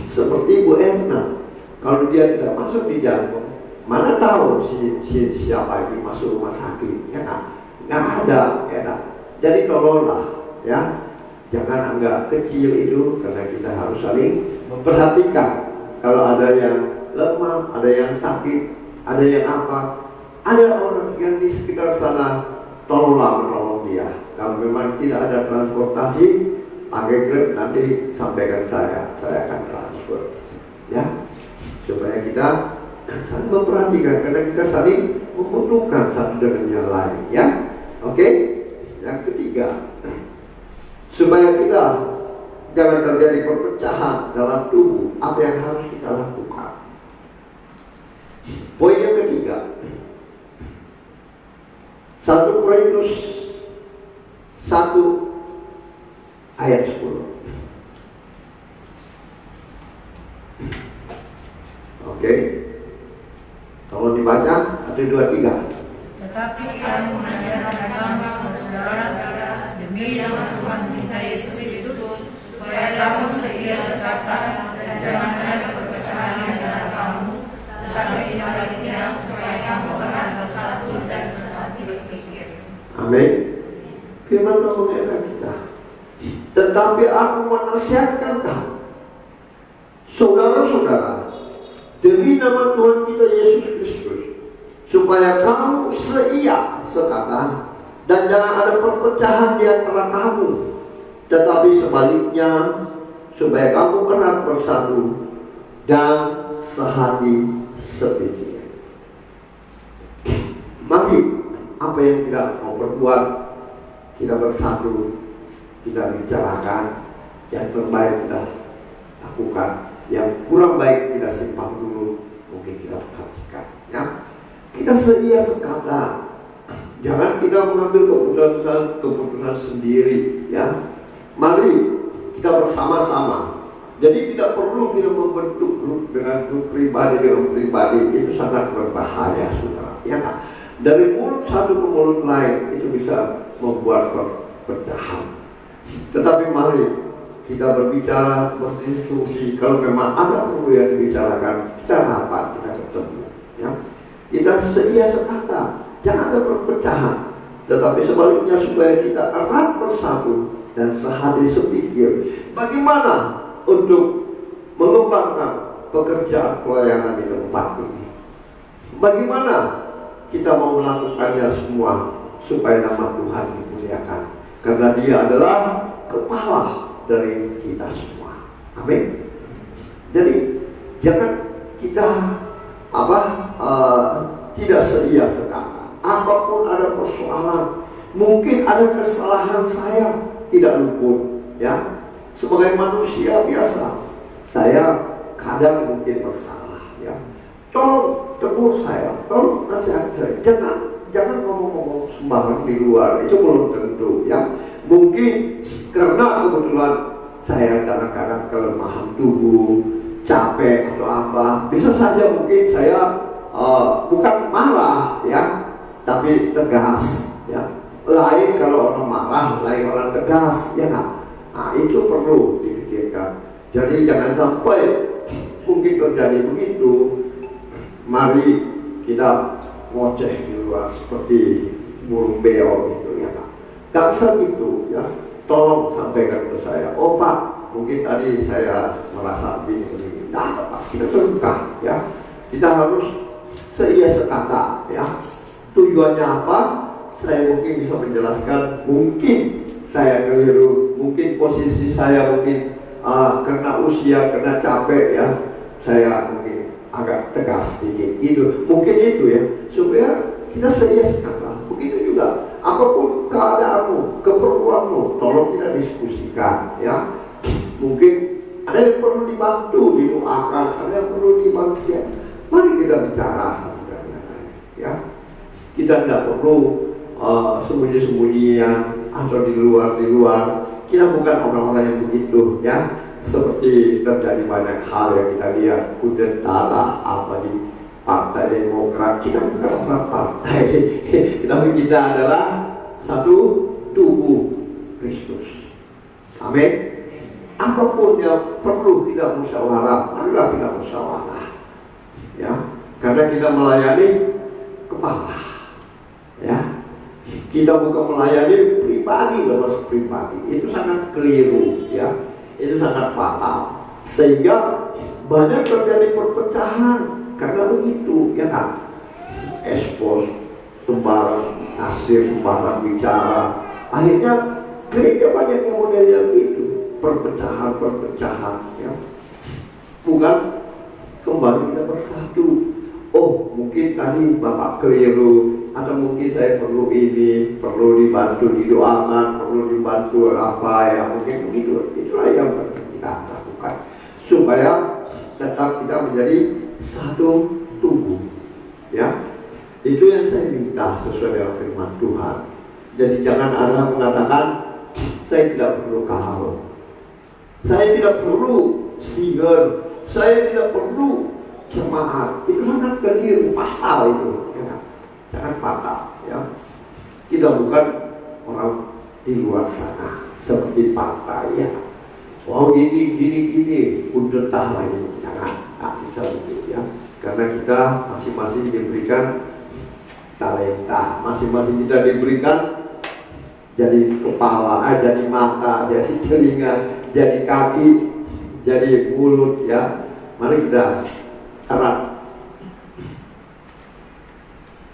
Seperti Bu Erna, kalau dia tidak masuk di Jarko, mana tahu siapa yang masuk rumah sakit, ya nggak ada, ya kan? Jadi tolonglah, ya, jangan anggap kecil itu, karena kita harus saling memperhatikan. Kalau ada yang lemah, ada yang sakit, ada yang apa, ada orang yang di sekitar sana, tolonglah menolong dia. Kalau transportasi pakai Grab, nanti sampaikan saya akan transfer, ya, supaya kita saling memperhatikan, karena kita saling membutuhkan satu dengan yang lain, ya. Oke. Yang ketiga, supaya kita jangan terjadi perpecahan dalam tubuh, apa yang harus kita lakukan? Poin yang ketiga, 1 Korintus 1 ayat 10. Oke. Kalau dibaca 1, 2, 3. Tetapi kamu menasihatikan saudara-saudara demi nama Tuhan kita Yesus Kristus, supaya kamu setia sekata dan jangan ada perpecahan di antara kamu, tetapi sebaliknya supaya kamu erat bersatu dan sehati berpikir. Amin. Firman Tuhan mengingatkan kita. Tetapi aku menasihatkan kamu, saudara-saudara, demi nama Tuhan kita Yesus Kristus, supaya kamu seia sekata dan jangan ada perpecahan di antara kamu, tetapi sebaliknya supaya kamu erat bersatu dan sehati sepikir. Mari apa yang tidak mau berbuat, kita bersatu, kita bicarakan, yang terbaik kita lakukan, yang kurang baik kita simpang dulu, mungkin kita perhatikan, ya. Kita seia sekata, jangan kita mengambil keputusan sendiri, ya. Mari kita bersama-sama. Jadi tidak perlu kita membentuk grup dengan grup pribadi dengan pribadi, itu sangat berbahaya, saudara. Ya, dari mulut satu ke mulut lain itu bisa membuat perpecahan. Tetapi mari kita berbicara, berdiskusi. Kalau memang ada perlu yang dibicarakan, kita rapat, kita ketemu, ya. Kita seia sekata, jangan ada perpecahan, tetapi sebaliknya supaya kita erat bersatu dan sehati sepikir. Bagaimana untuk mengembangkan pekerjaan pelayanan di tempat ini? Bagaimana kita mau melakukannya semua supaya nama Tuhan dimuliakan? Karena Dia adalah kepala dari kita semua. Amin. Jadi jangan kita tidak seia sekata. Apapun ada persoalan, mungkin ada kesalahan saya, tidak luput, ya. Sebagai manusia biasa, saya kadang mungkin bersalah, ya. Tolong tegur saya, tolong nasihat saya. Jangan ngomong-ngomong sembarang di luar, itu belum tentu, ya. Mungkin karena kebetulan saya kadang-kadang kelemahan tubuh, capek atau apa, bisa saja mungkin saya bukan marah, ya, tapi tegas, ya. Lain kalau orang marah, lain orang tegas, ya kan? Nah, itu perlu dipikirkan. Jadi jangan sampai mungkin terjadi begitu. Mari kita ngoceh di luar seperti burung beo gitu, ya kan? Gak usah gitu, ya. Tolong sampaikan ke saya. Oh Pak, mungkin tadi saya merasa begini. Nah, Pak, kita terbuka, ya. Kita harus seia sekata, ya. Tujuannya apa? Saya mungkin bisa menjelaskan. Mungkin saya keliru. Mungkin posisi saya mungkin karena usia, karena capek, ya. Saya mungkin agak tegas sedikit. Itu mungkin itu, ya. Supaya kita seia sekata. Begitu juga. Apapun keadaanmu, keperluanmu, tolong kita diskusikan, ya. Mungkin ada yang perlu dibantu, didoakan, ada yang perlu dibantu, ya. Mari kita bicara satu dengan lain, ya. Kita tidak perlu sembunyi-sembunyian atau di luar. Kita bukan orang-orang yang begitu, ya. Seperti terjadi banyak hal yang kita lihat, kudeta apa di Partai Demokrat. Kita bukan orang partai, tapi kita adalah satu tubuh Kristus. Amin. Apapun yang perlu kita musyawarah, marilah kita musyawarah, ya. Karena kita melayani kepala, ya. Kita bukan melayani pribadi, lepas pribadi. Itu sangat keliru, ya. Itu sangat fatal. Sehingga banyak terjadi perpecahan karena begitu, ya kan? Expose, sembarang nasib, sembarang bicara. Akhirnya Gereja banyak yang modelnya itu, perpecahan ya. Bukan kembali kita bersatu. Oh, mungkin tadi Bapak keliru, atau mungkin saya perlu ini, perlu dibantu didoakan, perlu dibantu apa ya, mungkin begitu. Itulah yang kita lakukan supaya tetap kita menjadi satu tubuh, ya. Itu yang saya minta sesuai dengan firman Tuhan. Jadi jangan ada mengatakan saya tidak perlu kahal, saya tidak perlu singer, saya tidak perlu jemaat. Itu sangat keliru, fatal itu, ya. Jangan fatal, ya. Kita bukan orang di luar sana seperti partai, ya. Wow, gini, udah tahu lagi, jangan, tak bisa begitu, ya. Karena kita masing-masing diberikan talenta, masing-masing kita diberikan jadi kepala, jadi mata, jadi telinga, jadi kaki, jadi mulut, ya. Mari kita erat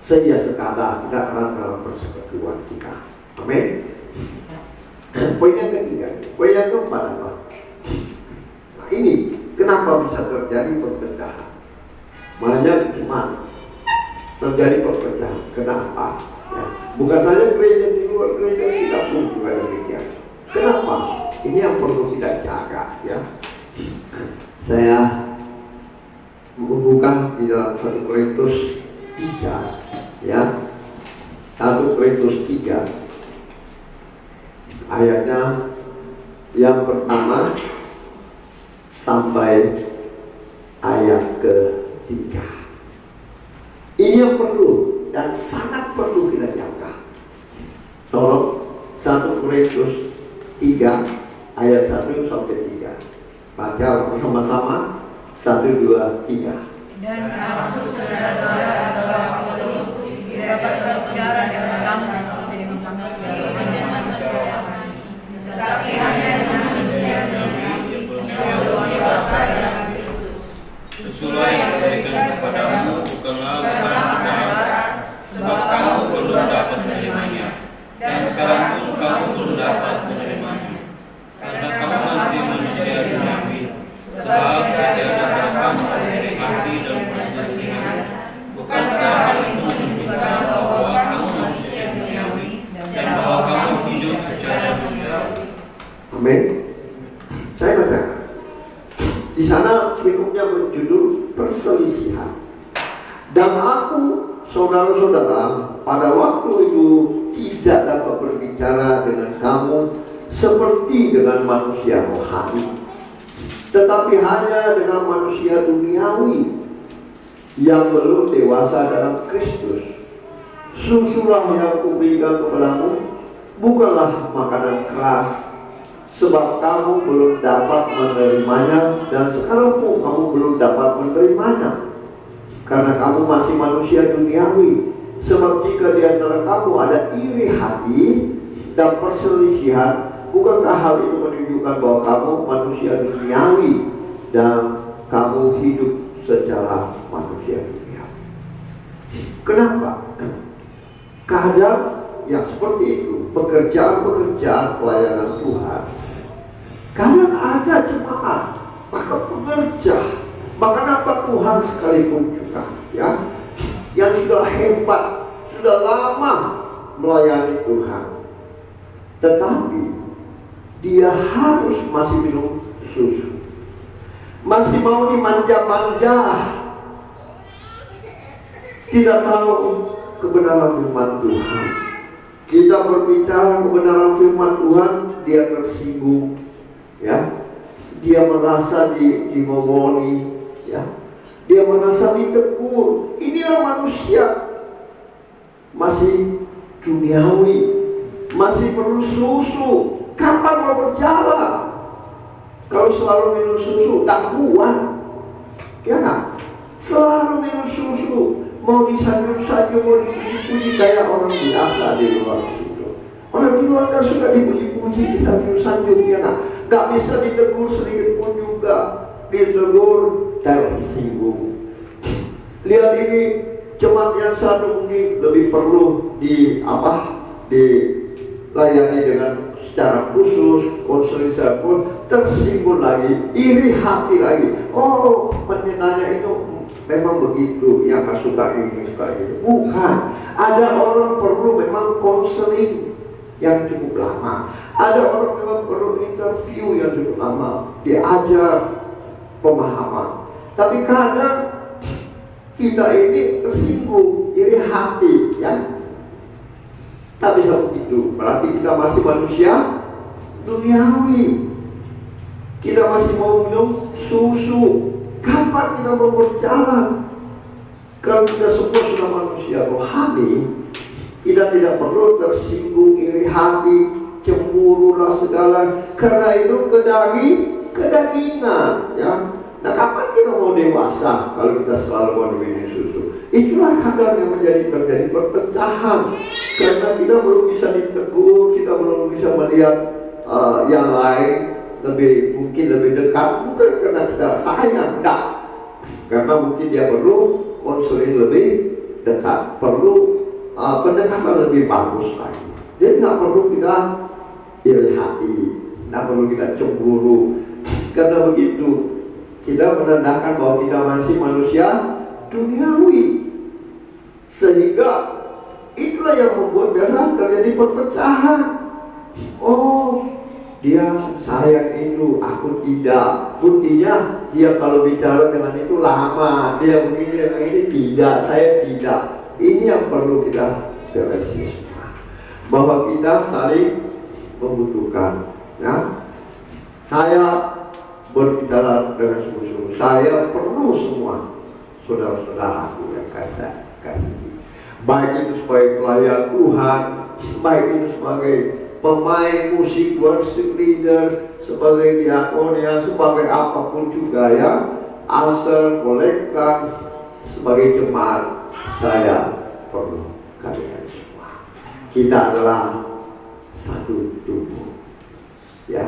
sedia sekala, kita erat dalam persekutuan kita. Amin. Poin yang ketiga, poin yang keempat apa? Nah, ini kenapa bisa terjadi perpecahan? Banyak jemaat terjadi perpecahan. Kenapa? Ya. Bukan saja gereja di luar gereja kita pun juga demikian. Kenapa? Ini yang perlu kita jaga, ya. Saya membuka di dalam 1 Korintus 3, ya. 1 Korintus 3 ayatnya yang pertama sampai ayat ke-3. Ini yang perlu dan sangat perlu kita jaga. Tolong 1 Korintus 3 ayat 1 sampai 3. Baca bersama-sama. 1, 2, 3. Dan aku saudara-saudara adalah aku dapat berbicara dengan kamu seperti dengan manusia, tetapi hanya dengan manusia yang berkuasa dalam Kristus. Sesuai yang diberikan kepadamu bukanlah beras, sebab kamu belum dapat menerimanya, dan sekarang pun kamu belum dapat menerimanya, karena kamu masih manusia duniawi. Sebab terjadi pada kamu dari hati dan perselisihan. Bukankah hal itu menunjukkan bahwa kamu manusia duniawi dan bahwa kamu hidup secara duniawi? Amin. Saya baca. Di sana berikutnya berjudul perselisihan. Dan aku, saudara-saudara, pada waktu itu tidak dapat berbicara dengan kamu seperti dengan manusia rohani, tetapi hanya dengan manusia duniawi yang belum dewasa dalam Kristus. Susulah yang kuberikan kepadamu bukanlah makanan keras, sebab kamu belum dapat menerimanya, dan sekarang pun kamu belum dapat menerimanya, karena kamu masih manusia duniawi. Sebab jika di antara kamu ada iri hati dan perselisihan, bukankah hal itu menunjukkan bahwa kamu manusia duniawi dan kamu hidup secara manusia duniawi? Kenapa? Kadang yang seperti itu, pekerjaan-pekerjaan pelayanan Tuhan, kadang ada jemaat, bahkan pekerja, bahkan apa Tuhan sekalipun juga, ya, yang sudah hebat, sudah lama melayani Tuhan, tetapi dia harus masih minum susu, masih mau dimanja-manja, tidak tahu kebenaran firman Tuhan. Kita berbicara kebenaran firman Tuhan, dia tersinggung, ya, dia merasa dimomoni, ya, dia merasa ditegur. Inilah manusia masih duniawi, masih perlu susu. Kapan mau berjalan? Kalau selalu minum susu, tak kuat, ya kan? Selalu minum susu, mau disanjung-sanjung, mau dipuji-puji kayak orang biasa di luar situ. Orang di luar kan sudah dipuji-puji, disanjung-sanjung, ya kan? Gak bisa ditegur sedikit pun juga, ditegur tersinggung. Lihat ini, jemaat yang satu mungkin lebih perlu dilatih layani dengan secara khusus, konseling secara pun tersinggung lagi, iri hati lagi. Oh, penyenangnya itu memang begitu, yang gak suka ini, suka ini. Bukan, ada orang perlu memang konseling yang cukup lama. Ada orang memang perlu interview yang cukup lama, diajar pemahaman. Tapi kadang kita ini tersinggung, iri hati, ya. Tak bisa begitu. Berarti kita masih manusia duniawi. Kita masih mau minum susu. Kapan kita mau berjalan? Kalau kita semua sudah manusia rohani, kita tidak perlu tersinggung, iri hati, cemburu lah segala. Karena itu kedagingan, ya. Nah, kapan kita mau dewasa kalau kita selalu mau minum susu? Itulah kadang yang terjadi perpecahan. Karena kita belum bisa ditegur, kita belum bisa melihat yang lain mungkin lebih dekat. Bukan karena kita sayang, enggak. Karena mungkin dia perlu konseling lebih dekat, perlu pendekatan lebih bagus lagi. Jadi nggak perlu kita iri hati, nggak perlu kita cemburu. Karena begitu kita menandakan bahwa kita masih manusia duniawi, sehingga itulah yang membuat biasa terjadi perpecahan. Oh, dia sayang itu, aku tidak. Buktinya dia kalau bicara dengan itu lama, dia begini dengan ini tidak, saya tidak. Ini yang perlu kita koreksi semua, bahwa kita saling membutuhkan, ya. Saya berbicara dengan sungguh-sungguh, saya perlu semua saudara-saudaraku yang kasih, baik itu sebagai pelayan Tuhan, baik itu sebagai pemain musik, worship leader, sebagai diakonia, sebagai apapun juga, ya, asal kolektor, sebagai jemaat. Saya perlu kalian semua. Kita adalah satu tubuh, ya.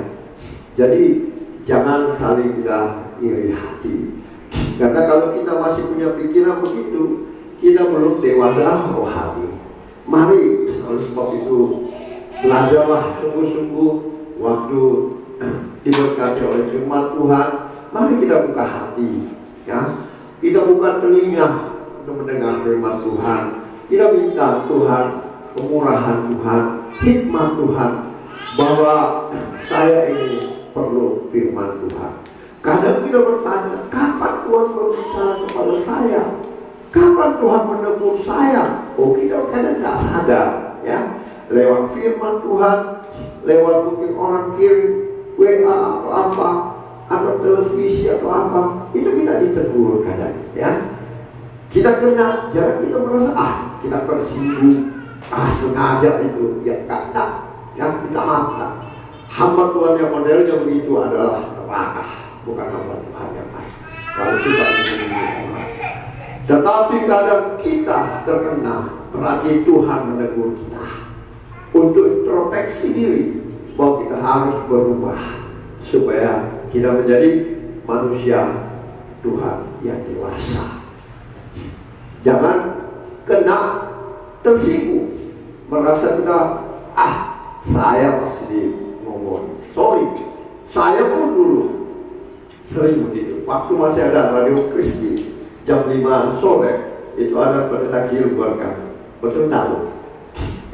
Jadi jangan saling kita iri hati. Karena kalau kita masih punya pikiran begitu, kita belum dewasa rohani. Mari, oleh sebab itu, belajarlah sungguh-sungguh waktu diberkati oleh firman Tuhan. Mari kita buka hati, ya. Kita buka telinga untuk mendengar firman Tuhan. Kita minta Tuhan, kemurahan Tuhan, hikmat Tuhan, bahwa saya ini perlu firman Tuhan. Kadang kita bertanya, kapan Tuhan berbicara kepada saya? Kapan Tuhan menegur saya? Oh, kita kadang nggak sadar, ya. Lewat firman Tuhan, lewat mungkin orang kirim WA atau apa, atau televisi atau apa, itu kita ditegur kadang, ya. Kita kena, jangan kita merasa kita tersinggung, sengaja itu, ya enggak, ya, kita maafkan. Hamba Tuhan yang modelnya begitu adalah neraka, bukan hamba Tuhan yang asli. Kalau kita menunggu, tetapi kadang kita terkena, berarti Tuhan menegur kita untuk introspeksi diri, bahwa kita harus berubah supaya kita menjadi manusia Tuhan yang dewasa. Jangan kena tersinggung, merasa kita saya pasti ngomong. Sorry, saya pun dulu sering begitu. Waktu masih ada Radio Kristi jam 5 sore, itu ada pendeta Gilberkan, betul tahu,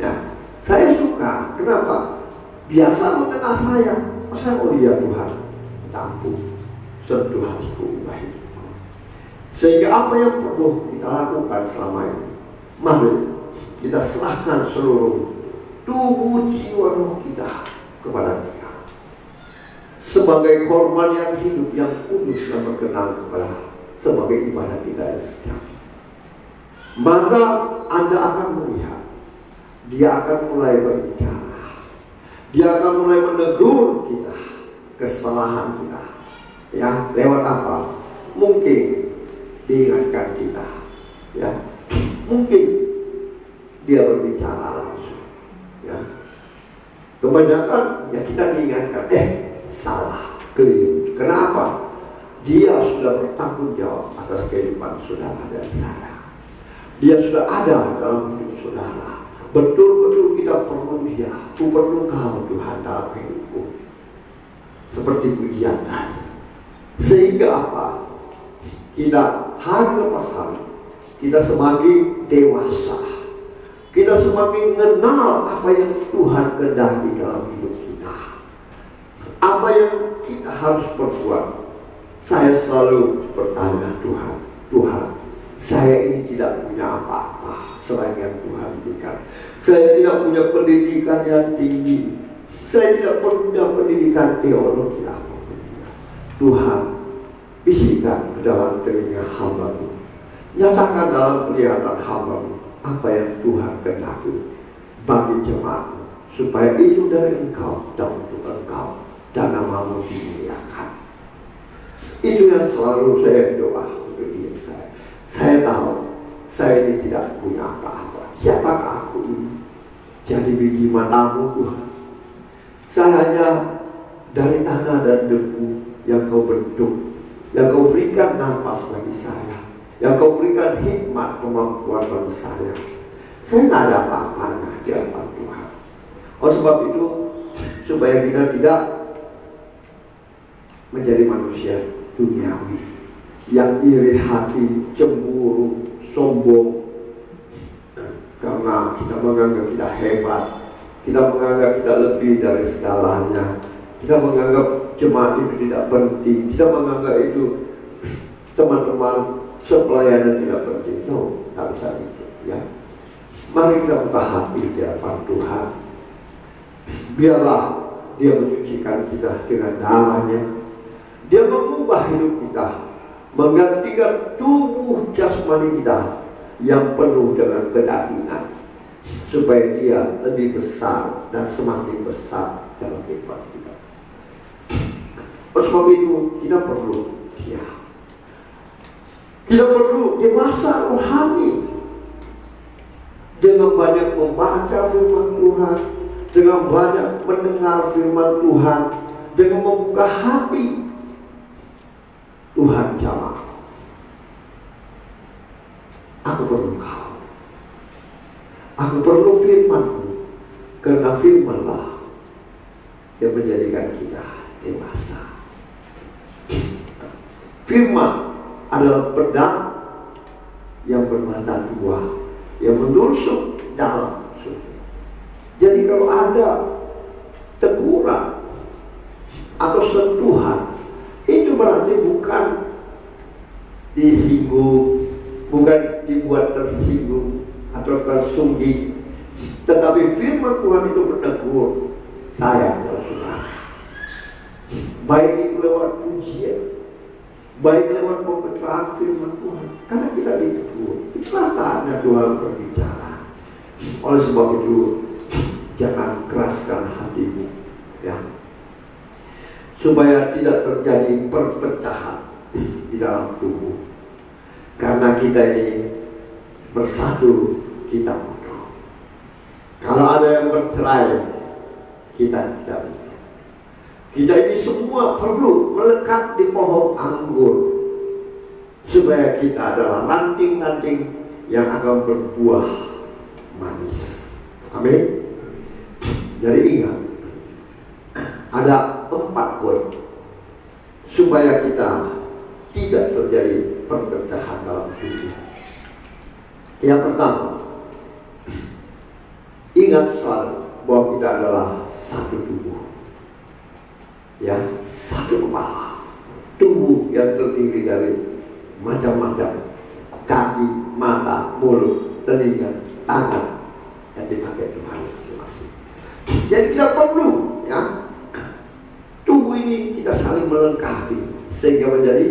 ya. Saya suka, kenapa? Biasa mengenal saya. Oh iya Tuhan, tampung, sentuh hatiku, hidupku. Sehingga apa yang perlu kita lakukan selama ini, mari kita serahkan seluruh tubuh, jiwa, roh kita kepada Dia sebagai korban yang hidup, yang kudus, yang berkenan kepada, sebagai ibadah kita yang sejati. Maka Anda akan melihat Dia akan mulai berbicara, Dia akan mulai menegur kita, kesalahan kita, ya. Lewat apa? Mungkin diingatkan kita, ya. Mungkin Dia berbicara langsung, ya. Kebanyakan ya kita diingatkan, salah, keliru. Kenapa? Dia sudah bertanggung jawab atas kehidupan saudara dan saya. Dia sudah ada dalam hidup saudara. Betul-betul kita perlu Dia. Aku perlu Kau Tuhan dalam hidupku. Seperti pujian tadi. Sehingga apa? Kita hari lepas hari, kita semakin dewasa. Kita semakin mengenal apa yang Tuhan kehendaki dalam hidup kita. Apa yang kita harus perbuat. Saya selalu bertanya Tuhan, saya ini tidak punya apa-apa selain yang Tuhan berikan. Saya tidak punya pendidikan yang tinggi. Saya tidak punya pendidikan teologi apapun. Tuhan, bisikan ke dalam telinga hamba-Mu. Nyatakan dalam penglihatan hamba-Mu apa yang Tuhan kehendaki bagi jemaat-Mu, supaya itu dari Engkau dan untuk Engkau dan nama-Mu dimuliakan. Itu yang selalu saya doa untuk diri saya. Saya tahu saya ini tidak punya apa-apa. Siapakah aku ini? Jadi biji matamu Tuhan. Saya hanya dari tanah dan debu yang Kau bentuk, yang Kau berikan nafas bagi saya, yang Kau berikan hikmat kemampuan bagi saya. Saya tidak ada apa-apanya di hadapan Tuhan. Oleh sebab itu, supaya kita tidak menjadi manusia duniawi yang iri hati, cemburu, sombong, karena kita menganggap kita hebat, kita menganggap kita lebih dari segalanya, kita menganggap jemaat itu tidak penting, kita menganggap itu teman-teman sepelayanan tidak penting. No, tidak bisa itu ya. Mari kita buka hati di hadapan Tuhan. Biarlah Dia menyucikan kita dengan darah-Nya. Dia mengubah hidup kita, menggantikan tubuh jasmani kita yang penuh dengan kedagingan, supaya Dia lebih besar dan semakin besar dalam kehidupan kita. Oleh sebab itu kita perlu Dia. Kita perlu dewasa rohani dengan banyak membaca firman Tuhan, dengan banyak mendengar firman Tuhan, dengan membuka hati. Tuhan jamah, aku perlu Kau. Aku perlu firman-Mu, karena firman-Lah yang menjadikan kita dewasa. Firman adalah pedang yang bermata dua, yang menusuk dalam surga. Jadi kalau ada teguran atau sentuhan, itu berarti bukan disinggung, bukan dibuat tersinggung atau tersungging, tetapi firman Tuhan itu menegur saya dan saudara. Baik itu lewat pujian, baik lewat pembelaan firman Tuhan, karena kita ditegur. Itulah saatnya Tuhan berbicara. Oleh sebab itu, jangan keraskan hatimu, ya, supaya tidak terjadi perpecahan di dalam tubuh. Karena kita ini bersatu, kita utuh. Kalau ada yang bercerai, kita tidak utuh. Kita ini semua perlu melekat di pohon anggur, supaya kita adalah ranting-ranting yang akan berbuah manis. Amin. Jadi ingat, ada 4 poin supaya kita tidak terjadi perpecahan dalam hidup. Yang pertama, ingat selalu bahwa kita adalah satu tubuh, ya, satu kepala. Tubuh yang terdiri dari macam-macam kaki, mata, mulut, telinga, tangan yang dipakai Tuhan masing-masing. Jadi kita perlu, ya, tubuh ini kita saling melengkapi sehingga menjadi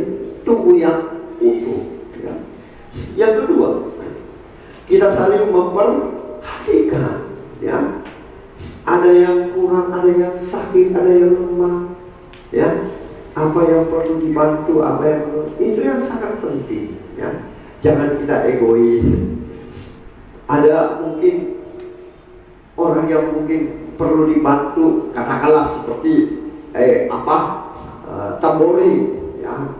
tubuh yang utuh, ya. Yang kedua, kita saling memperhatikan, ya. Ada yang kurang, ada yang sakit, ada yang lemah, ya. Apa yang perlu dibantu, apa yang perlu, itu yang sangat penting, ya. Jangan kita egois. Ada mungkin orang yang mungkin perlu dibantu, katakanlah seperti Tambori, ya.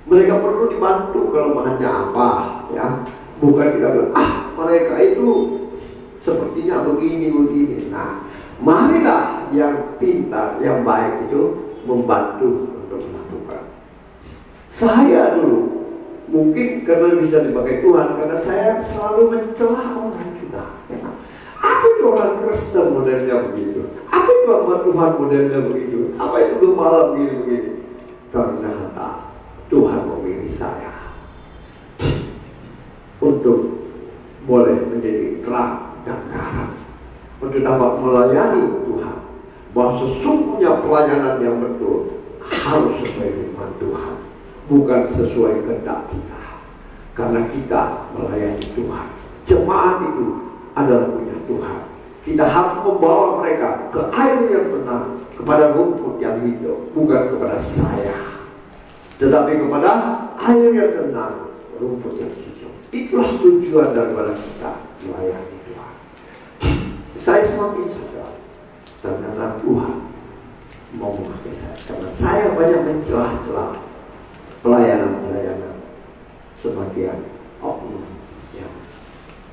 Mereka perlu dibantu kelemahannya apa, ya. Bukan kita bilang, mereka itu sepertinya begini. Nah, marilah yang pintar, yang baik itu membantu untuk melakukan. Saya dulu mungkin karena bisa dipakai Tuhan, karena saya selalu mencela orang kita. Ya. Apa itu orang Kristen modelnya begitu? Apa itu hamba Tuhan modelnya begitu? Apa itu gembala begini? Ternyata Tuhan memilih saya untuk boleh menjadi terang dan garam, untuk dapat melayani Tuhan. Bahwa sesungguhnya pelayanan yang betul harus sesuai dengan Tuhan, bukan sesuai kehendak kita. Karena kita melayani Tuhan, jemaat itu adalah punya Tuhan. Kita harus membawa mereka ke air yang tenang, kepada rumput yang hidup, bukan kepada saya, tetapi kepada air yang tenang, rumput yang hijau. Itulah tujuan daripada kita melayani Tuhan. Saya semakin sadar, ternyata Tuhan mau memakai saya, karena saya banyak mencelah-celah pelayanan sebagian oknum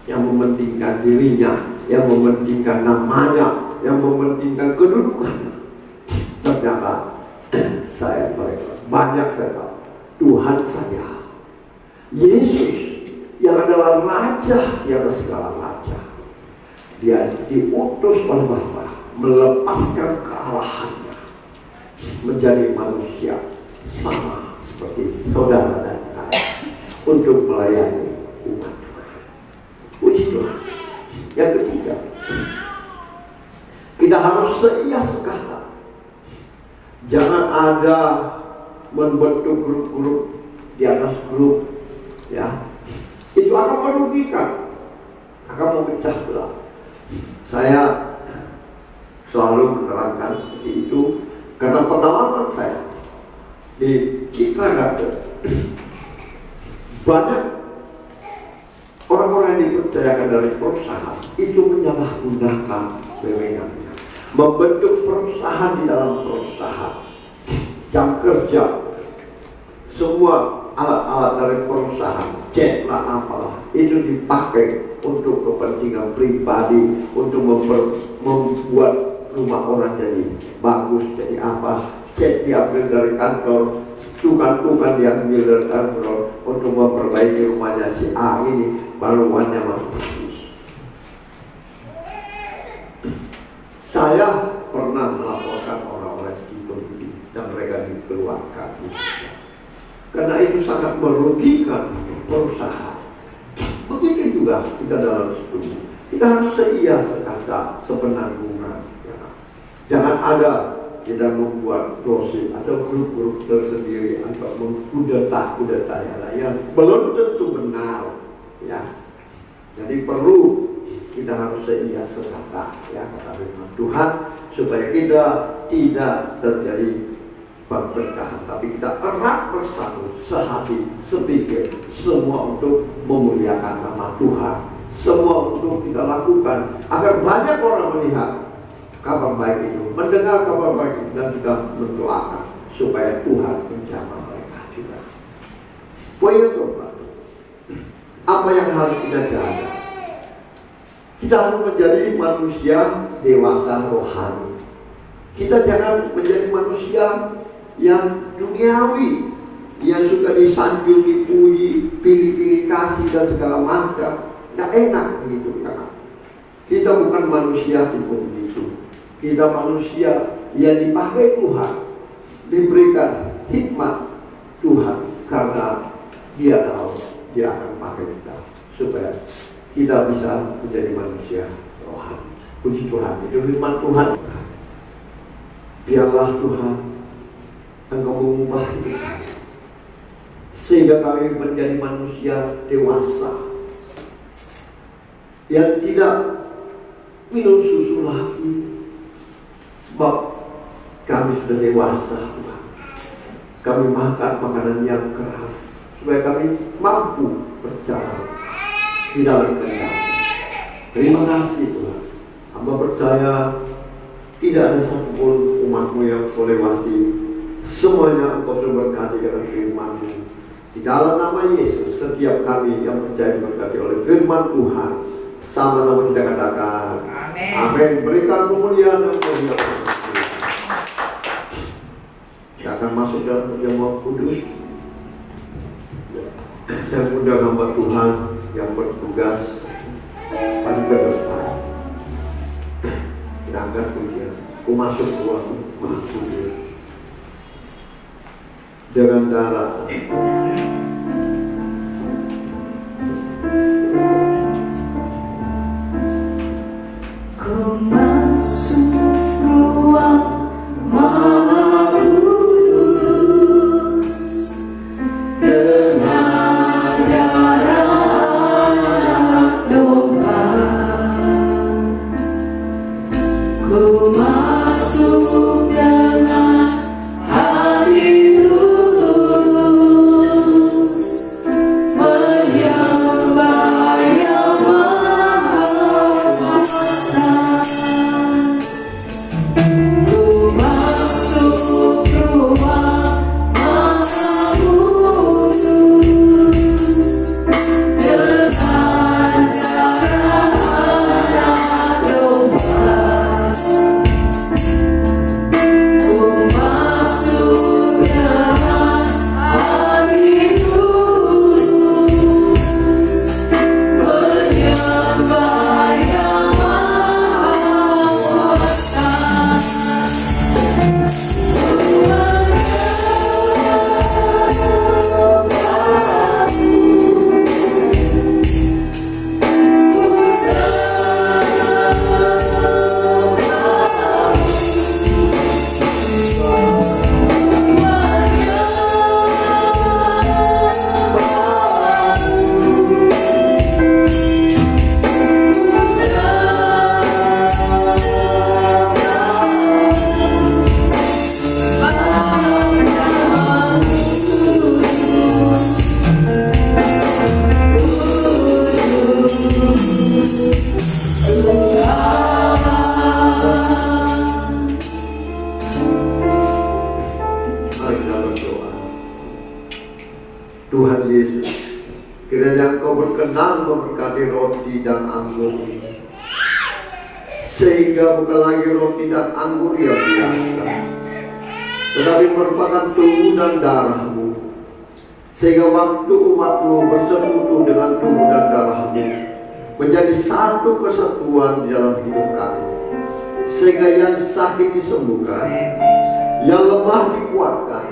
yang mementingkan dirinya, yang mementingkan namanya, yang mementingkan kedudukannya. Ternyata saya banyak saya tahu Tuhan saya, Yesus yang adalah Raja di atas segala raja, Dia diutus oleh Bapa melepaskan kealahannya menjadi manusia sama seperti saudara dan saya untuk melayani umat Tuhan. Puji Tuhan. Yang ketiga, kita harus seia sekata. Jangan ada membentuk grup-grup di atas grup, ya. Itu akan merugikan, akan memecah belah. Saya selalu menerangkan seperti itu karena pengalaman saya di Citra Garden. Banyak orang-orang yang dipercayakan dari perusahaan itu menyalahgunakan wewenangnya, membentuk perusahaan di dalam perusahaan, jam kerja, semua alat-alat dari perusahaan, jet lah apalah, itu dipakai untuk kepentingan pribadi, untuk membuat rumah orang jadi bagus, jadi apa, jet diambil dari kantor, tukang diambil dari kantor untuk memperbaiki rumahnya si A ini, baru uangnya masuk. Saya pernah melaporkan orang-orang di dan mereka dikeluarkan, karena itu sangat merugikan perusahaan. Begitu juga kita dalam studi, kita harus seia sekata, sepenanggungan. Ya. Jangan ada kita membuat gosip atau grup-grup tersendiri atau mengkudeta yang belum tentu benar, ya. Jadi perlu kita harus seia sekata, ya, kata firman Tuhan, supaya kita tidak terjadi perpecahan, tapi kita erat bersatu, sehati, sepikir, semua untuk memuliakan nama Tuhan, semua untuk kita lakukan agar banyak orang melihat kabar baik itu, mendengar kabar baik itu, dan kita mendoakan supaya Tuhan menjamah mereka juga. Poin yang keempat, apa yang harus kita jaga? Kita harus menjadi manusia dewasa rohani. Kita jangan menjadi manusia yang duniawi, yang suka disanjung, dipuji, pilih-pilih kasih dan segala macam. Tidak enak begitu, ya. Kita bukan manusia tipe begitu. Kita manusia yang dipakai Tuhan, diberikan hikmat Tuhan, karena Dia tahu Dia akan pakai kita supaya kita bisa menjadi manusia rohani. Puji Tuhan, itu firman Tuhan. Biarlah Tuhan Engkau mengubah hidup kami, sehingga kami menjadi manusia dewasa yang tidak minum susu lagi, sebab kami sudah dewasa, Tuhan. Kami makan makanan yang keras supaya kami mampu berjalan di dalam kehendak. Terima kasih Tuhan. Hamba percaya tidak ada satupun umat-Mu yang Kau lewati. Semuanya Engkau sudah berkati dengan firman-Mu. Di dalam nama Yesus, setiap kami yang percaya diberkati oleh firman Tuhan, Sama-sama kita katakan Amin. amin. Berikan kemuliaan dan kemuliaan. Kita akan masuk dalam perjamuan kudus. Saya undang hamba Tuhan yang bertugas pada ke depan. Kita angkat pujian. Ku masuk ruang Maha Kudus dengan darah. Ku masuk ruang Maha Kudus dengan darah anak domba. Ku masuk dengan hati tulus menyembah Yang Maha Kuasa. Ku masuk ruang Maha Kudus dengan darah anak domba. Ku masuk dengan hati tulus menyembah Yang Maha Kuasa. Mari kita berdoa. Tuhan Yesus, kiranya Engkau berkenan memberkati roti dan anggur ini, sehingga bukan lagi roti dan anggur yang biasa, tetapi merupakan tubuh dan darah-Mu, sehingga waktu umat-Mu bersekutu dengan tubuh dan darah-Mu menjadi satu kesatuan di dalam hidup kami, sehingga yang sakit disembuhkan, yang lemah dikuatkan,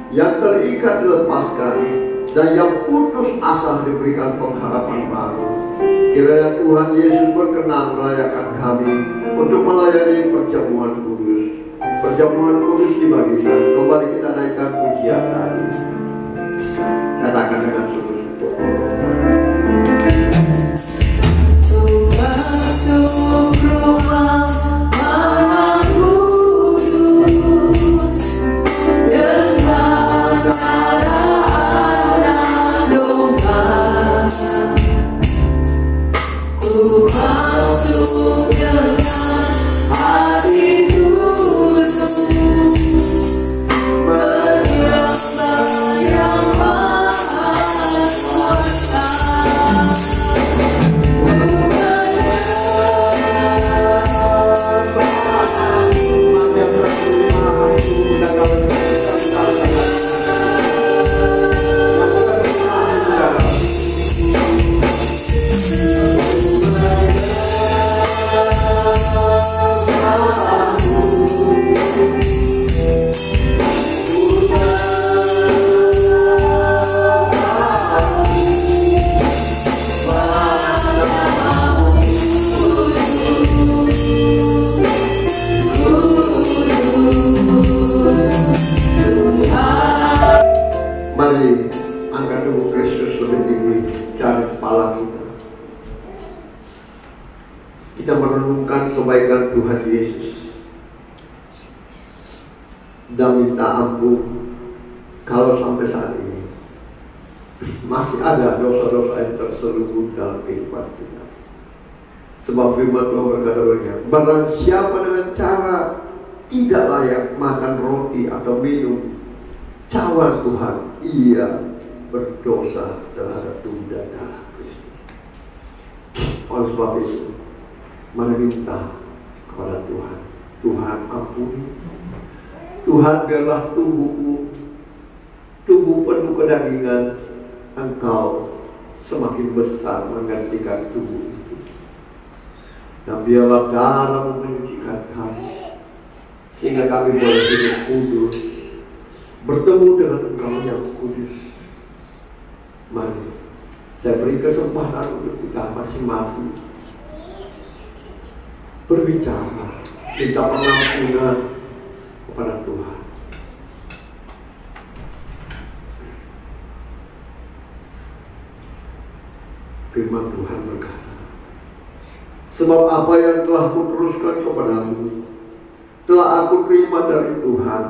yang terikat dilepaskan, dan yang putus asa diberikan pengharapan baru. Kiranya Tuhan Yesus berkenan melayakan kami untuk melayani perjamuan kudus. Perjamuan kudus dibagikan, kembali kita naikkan pujian tadi. Katakan dengan sungguh-sungguh. Ku masuk ruang Maha Kudus dengan darah anak domba. Ku masuk dengan hati tulus menyembah Yang Maha Kuasa. Mari angkat tubuh Kristus lebih tinggi dari kepala kita. Kita merenungkan kebaikan Tuhan Yesus dan minta ampun kalau sampai saat ini masih ada dosa-dosa yang terselubung dalam kehidupan kita. Sebab firman Tuhan berkata begini, barang siapa dengan cara tidak layak makan roti atau minum cawan Tuhan, ia berdosa terhadap tubuh dan darah Kristus. Oleh sebab itu, mari minta kepada Tuhan. Tuhan ampuni. Tuhan biarlah tubuhmu, tubuh penuh kedagingan, Engkau semakin besar menggantikan tubuh itu. Dan biarlah darah menyucikan kami, sehingga kami boleh hidup kudus, bertemu dengan Engkau yang kudus. Mari, saya beri kesempatan untuk kita masing-masing berbicara, minta pengampunan kepada Tuhan. Firman Tuhan berkata, sebab apa yang telah kuteruskan kepadamu telah aku terima dari Tuhan,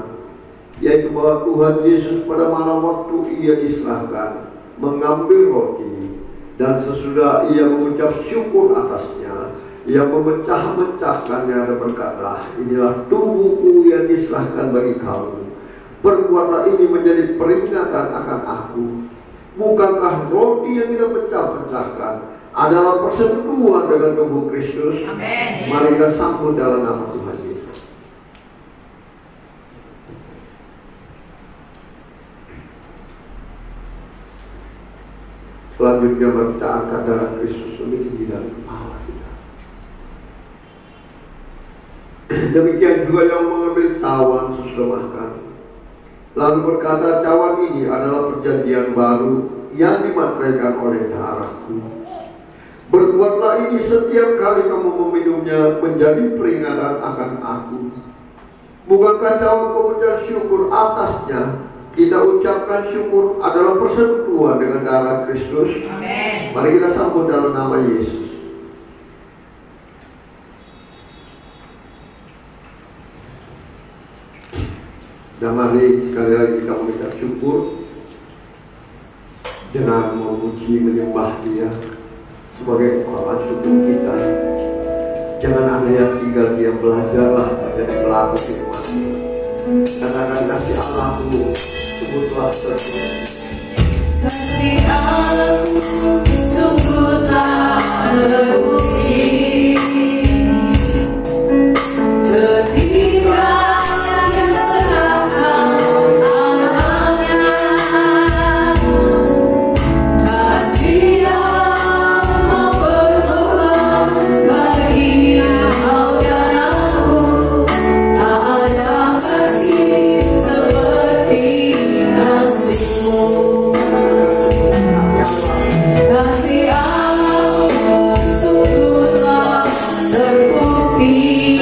yaitu bahwa Tuhan Yesus pada malam waktu ia diserahkan mengambil roti, dan sesudah ia mengucap syukur atasnya, ia memecah-mecahkannya dan berkata, inilah tubuhku yang diserahkan bagi kamu. Perbuatlah ini menjadi peringatan akan aku. Bukankah roti yang kita pecah-pecahkan adalah persetujuan dengan tubuh Kristus? Amin. Mari kita sambut dalam nama Tuhan Yesus. Selanjutnya mari kita angkat darah Kristus lebih tinggi dari kepala kita. Demikian juga yang mengambil cawan sesudah makan, lalu berkata, cawan ini adalah perjanjian baru yang dimataikan oleh darahku. Berbuatlah ini setiap kali kamu meminumnya menjadi peringatan akan aku. Bukankah cawan pengucap syukur atasnya kita ucapkan syukur adalah persekutuan dengan darah Kristus? Amin. Mari kita sambut dalam nama Yesus. Dan mari sekali lagi kita mengucap syukur dengan memuji menyembah Dia sebagai ungkapan syukur kita. Jangan ada yang tinggal diam, belajarlah menjadi pelaku firman. Katakan, kasih Allahku sebutlah terus. Kasih Allahku sebutlah terbukti. Ketika Dia serahkan anaknya, kasih yang mau berkorban bagi kau dan aku. Tak ada kasih seperti kasih-Mu. Kasih Allahku sebutlah terbukti.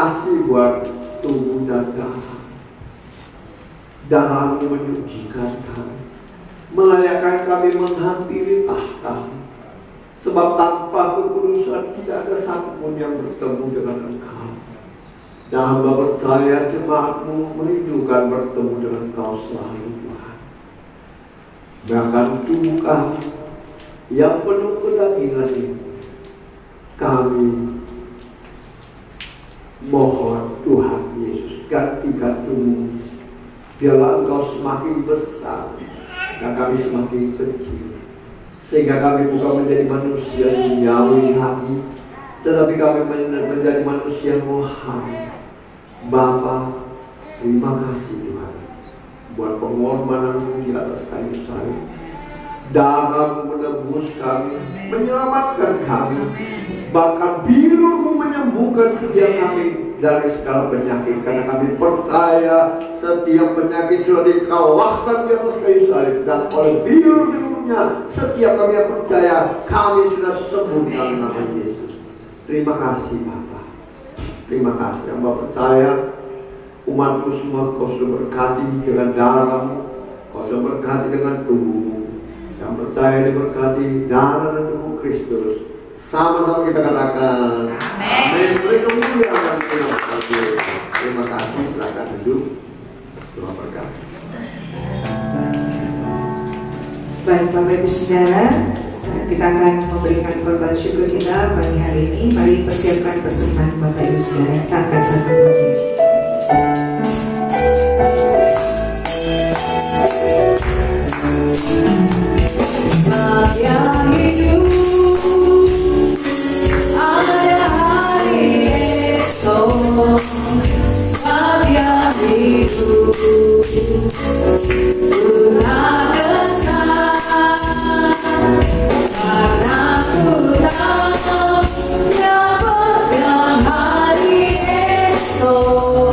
kasih buat tubuh dan darah. Darah-Mu menyucikan kami, melayakkan kami menghadiri tahta. Sebab tanpa kekudusan tidak ada satupun yang bertemu dengan Engkau. Dan hamba percaya jemaat-Mu merindukan bertemu dengan Engkau selalu, Tuhan. Bahkan tubuh kami yang penuh kedagingan ini, kami mohon Tuhan Yesus, gantikan tubuh, biarlah Engkau semakin besar dan kami semakin kecil, sehingga kami bukan menjadi manusia duniawi lagi, tetapi kami menjadi manusia rohani. Bapa, terima kasih Tuhan buat pengorbanan-Mu di atas kayu salib. Darah-Mu menebus kami, menyelamatkan kami. Bahkan bilur-Mu menyembuhkan setiap kami dari segala penyakit. Karena kami percaya setiap penyakit sudah dikalahkan di atas kayu salib. Dan oleh bilur-bilurnya setiap kami yang percaya, kami sudah sembuh dalam nama Yesus. Terima kasih Bapa. Terima kasih. Hamba percaya umat-Mu semua Kau sudah berkati dengan darah-Mu, Kau sudah berkati dengan tubuh-Mu. Yang percaya diberkati darah dan tubuh Kristus. Sama-sama kita katakan amin. Beri kemuliaan. Terima kasih. Silakan duduk. Tuhan berkati. Baik Bapak Ibu Saudara, kita akan memberikan korban syukur kita pagi hari ini. Mari persiapkan persembahan Bapak Ibu Saudara. Kita angkat satu puji. Sebab yang hidup ada hari esok, sebab yang hidup karena ku tahu yang hari esok.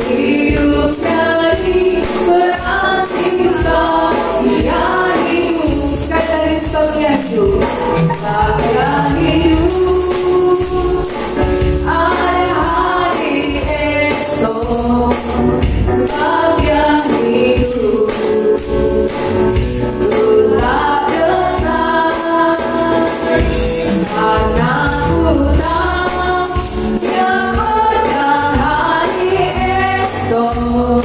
Hidup dari berarti setia hidup, sekali setia hidup, setia hidup ada hari esok, sebab yang hidup telah datang. Karena ku tahu yang pada hari esok.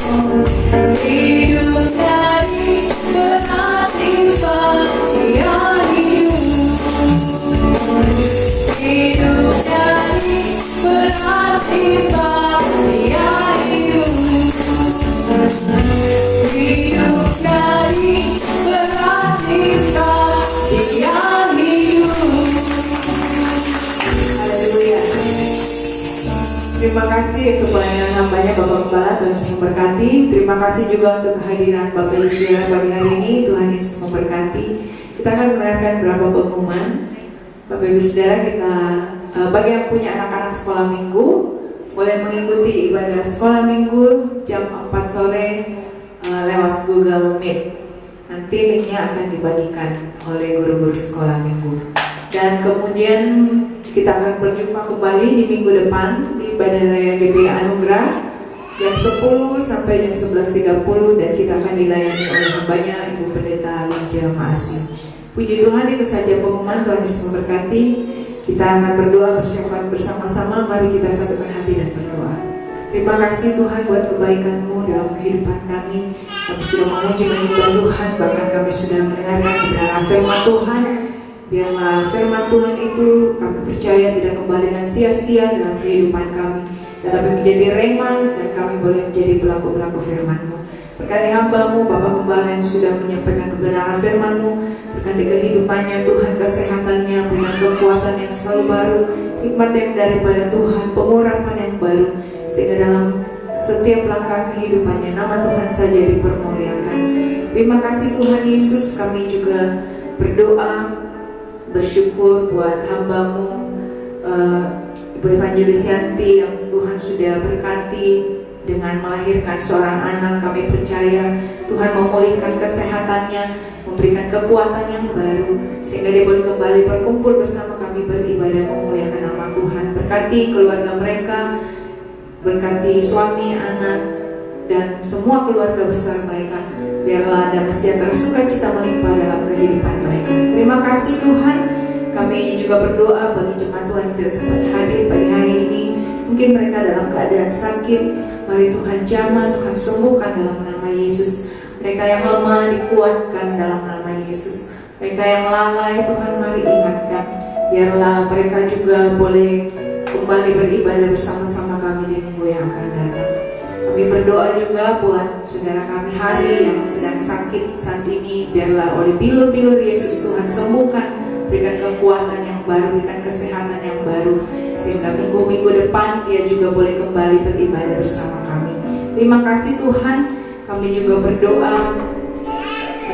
Hidup dari berarti setia hidup. Hidup dari berarti setia hidup. Hidup dari berarti setia hidup. Haleluya. Terima kasih untuk pelayanan hambanya Bapak Gembala, Tuhan Yesus memberkati. Terima kasih juga untuk kehadiran Bapak Ibu Saudara pagi hari ini, Tuhan Yesus memberkati. Kita akan mendengarkan beberapa pengumuman. Bapak Ibu Saudara, kita bagi yang punya anak-anak sekolah minggu boleh mengikuti ibadah sekolah minggu jam 4 sore lewat Google Meet. Nanti linknya akan dibagikan oleh guru-guru sekolah minggu. Dan kemudian kita akan berjumpa kembali di minggu depan di ibadah raya GBI Anugerah jam 10 sampai jam 11.30, dan kita akan dilayani oleh hambanya Ibu Pendeta Linja Maasi. Puji Tuhan, itu saja pengumuman. Tuhan Yesus memberkati. Kita akan berdoa persiapan bersama-sama. Mari kita satukan hati dan berdoa. Terima kasih Tuhan buat kebaikan-Mu dalam kehidupan kami. Kami sudah memuji menyembah Tuhan, bahkan kami sudah mendengarkan kebenaran firman Tuhan. Biarlah firman Tuhan itu kami percaya tidak kembali dengan sia-sia dalam kehidupan kami, tetapi menjadi rema, dan kami boleh menjadi pelaku-pelaku firman-Mu. Berkati hamba-Mu Bapak Gembala yang sudah menyampaikan kebenaran firman-Mu. Berkati kehidupannya Tuhan, kesehatannya, dengan kekuatan yang selalu baru, hikmat yang daripada Tuhan, pengurapan yang baru, sehingga dalam setiap langkah kehidupannya nama Tuhan saja dipermuliakan. Terima kasih Tuhan Yesus. Kami juga berdoa bersyukur buat hamba-Mu Ibu Evangelis Yanti yang Tuhan sudah berkati dengan melahirkan seorang anak. Kami percaya Tuhan memulihkan kesehatannya, memberikan kekuatan yang baru, sehingga dia boleh kembali berkumpul bersama kami beribadah memuliakan nama Tuhan. berkati keluarga mereka, berkati suami, anak, dan semua keluarga besar mereka. Biarlah damai sejahtera sukacita melimpah dalam kehidupan mereka. Terima kasih Tuhan. Kami juga berdoa bagi jemaat Tuhan yang tidak sempat hadir pada hari ini. Mungkin mereka dalam keadaan sakit. Mari Tuhan jamah, Tuhan sembuhkan dalam nama Yesus. Mereka yang lemah dikuatkan dalam nama Yesus. Mereka yang lalai Tuhan mari ingatkan. Biarlah mereka juga boleh kembali beribadah bersama-sama kami di minggu yang akan datang. Kami berdoa juga buat saudara kami Hari yang sedang sakit saat ini. Biarlah oleh bilur-bilur Yesus Tuhan sembuhkan, berikan kekuatan yang baru, berikan kesehatan yang baru, sehingga minggu-minggu depan dia juga boleh kembali beribadah bersama kami. Terima kasih Tuhan. Kami juga berdoa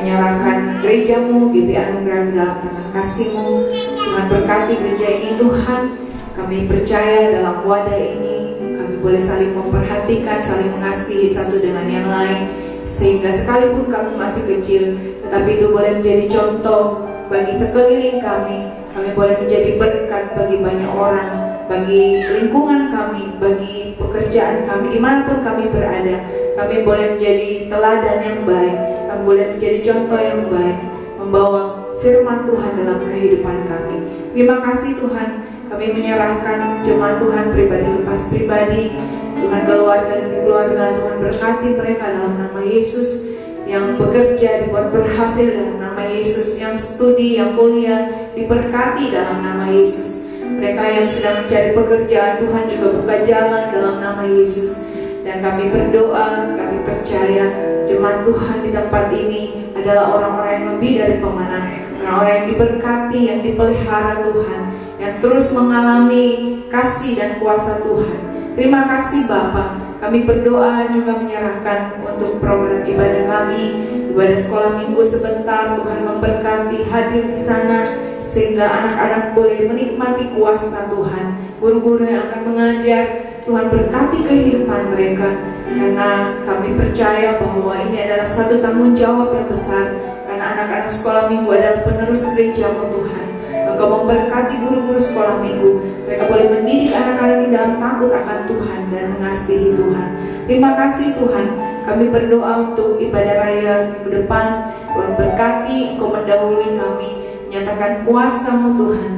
menyerahkan gerejamu, GBI Anugerah dalam tangan kasih-Mu. Tuhan berkati gereja ini Tuhan. Kami percaya dalam wadah ini kami boleh saling memperhatikan, saling mengasihi satu dengan yang lain, sehingga sekalipun kami masih kecil, tetapi itu boleh menjadi contoh bagi sekeliling kami. Kami boleh menjadi berkat bagi banyak orang, bagi lingkungan kami, bagi pekerjaan kami, dimanapun kami berada. Kami boleh menjadi teladan yang baik, kami boleh menjadi contoh yang baik, membawa firman Tuhan dalam kehidupan kami. Terima kasih Tuhan. Kami menyerahkan jemaat Tuhan pribadi lepas pribadi, Tuhan keluarga demi keluarga. Tuhan berkati mereka dalam nama Yesus. Yang bekerja dibuat berhasil dalam nama Yesus. Yang studi, yang kuliah diberkati dalam nama Yesus. Mereka yang sedang mencari pekerjaan, Tuhan juga buka jalan dalam nama Yesus. Dan kami berdoa, kami percaya jemaat Tuhan di tempat ini adalah orang-orang yang lebih dari pemenang, orang-orang yang diberkati, yang dipelihara Tuhan, yang terus mengalami kasih dan kuasa Tuhan. Terima kasih Bapa. Kami berdoa juga menyerahkan untuk program ibadah kami, ibadah sekolah minggu sebentar. Tuhan memberkati hadir di sana, sehingga anak-anak boleh menikmati kuasa Tuhan. Guru-guru yang akan mengajar, Tuhan berkati kehidupan mereka. Karena kami percaya bahwa ini adalah satu tanggung jawab yang besar, karena anak-anak sekolah minggu adalah penerus gereja-Mu Tuhan. Engkau memberkati guru-guru sekolah minggu. Mereka boleh mendidik anak-anak ini dalam takut akan Tuhan dan mengasihi Tuhan. Terima kasih Tuhan. Kami berdoa untuk ibadah raya minggu depan. Tuhan berkati, Engkau mendahului kami, menyatakan kuasa-Mu Tuhan,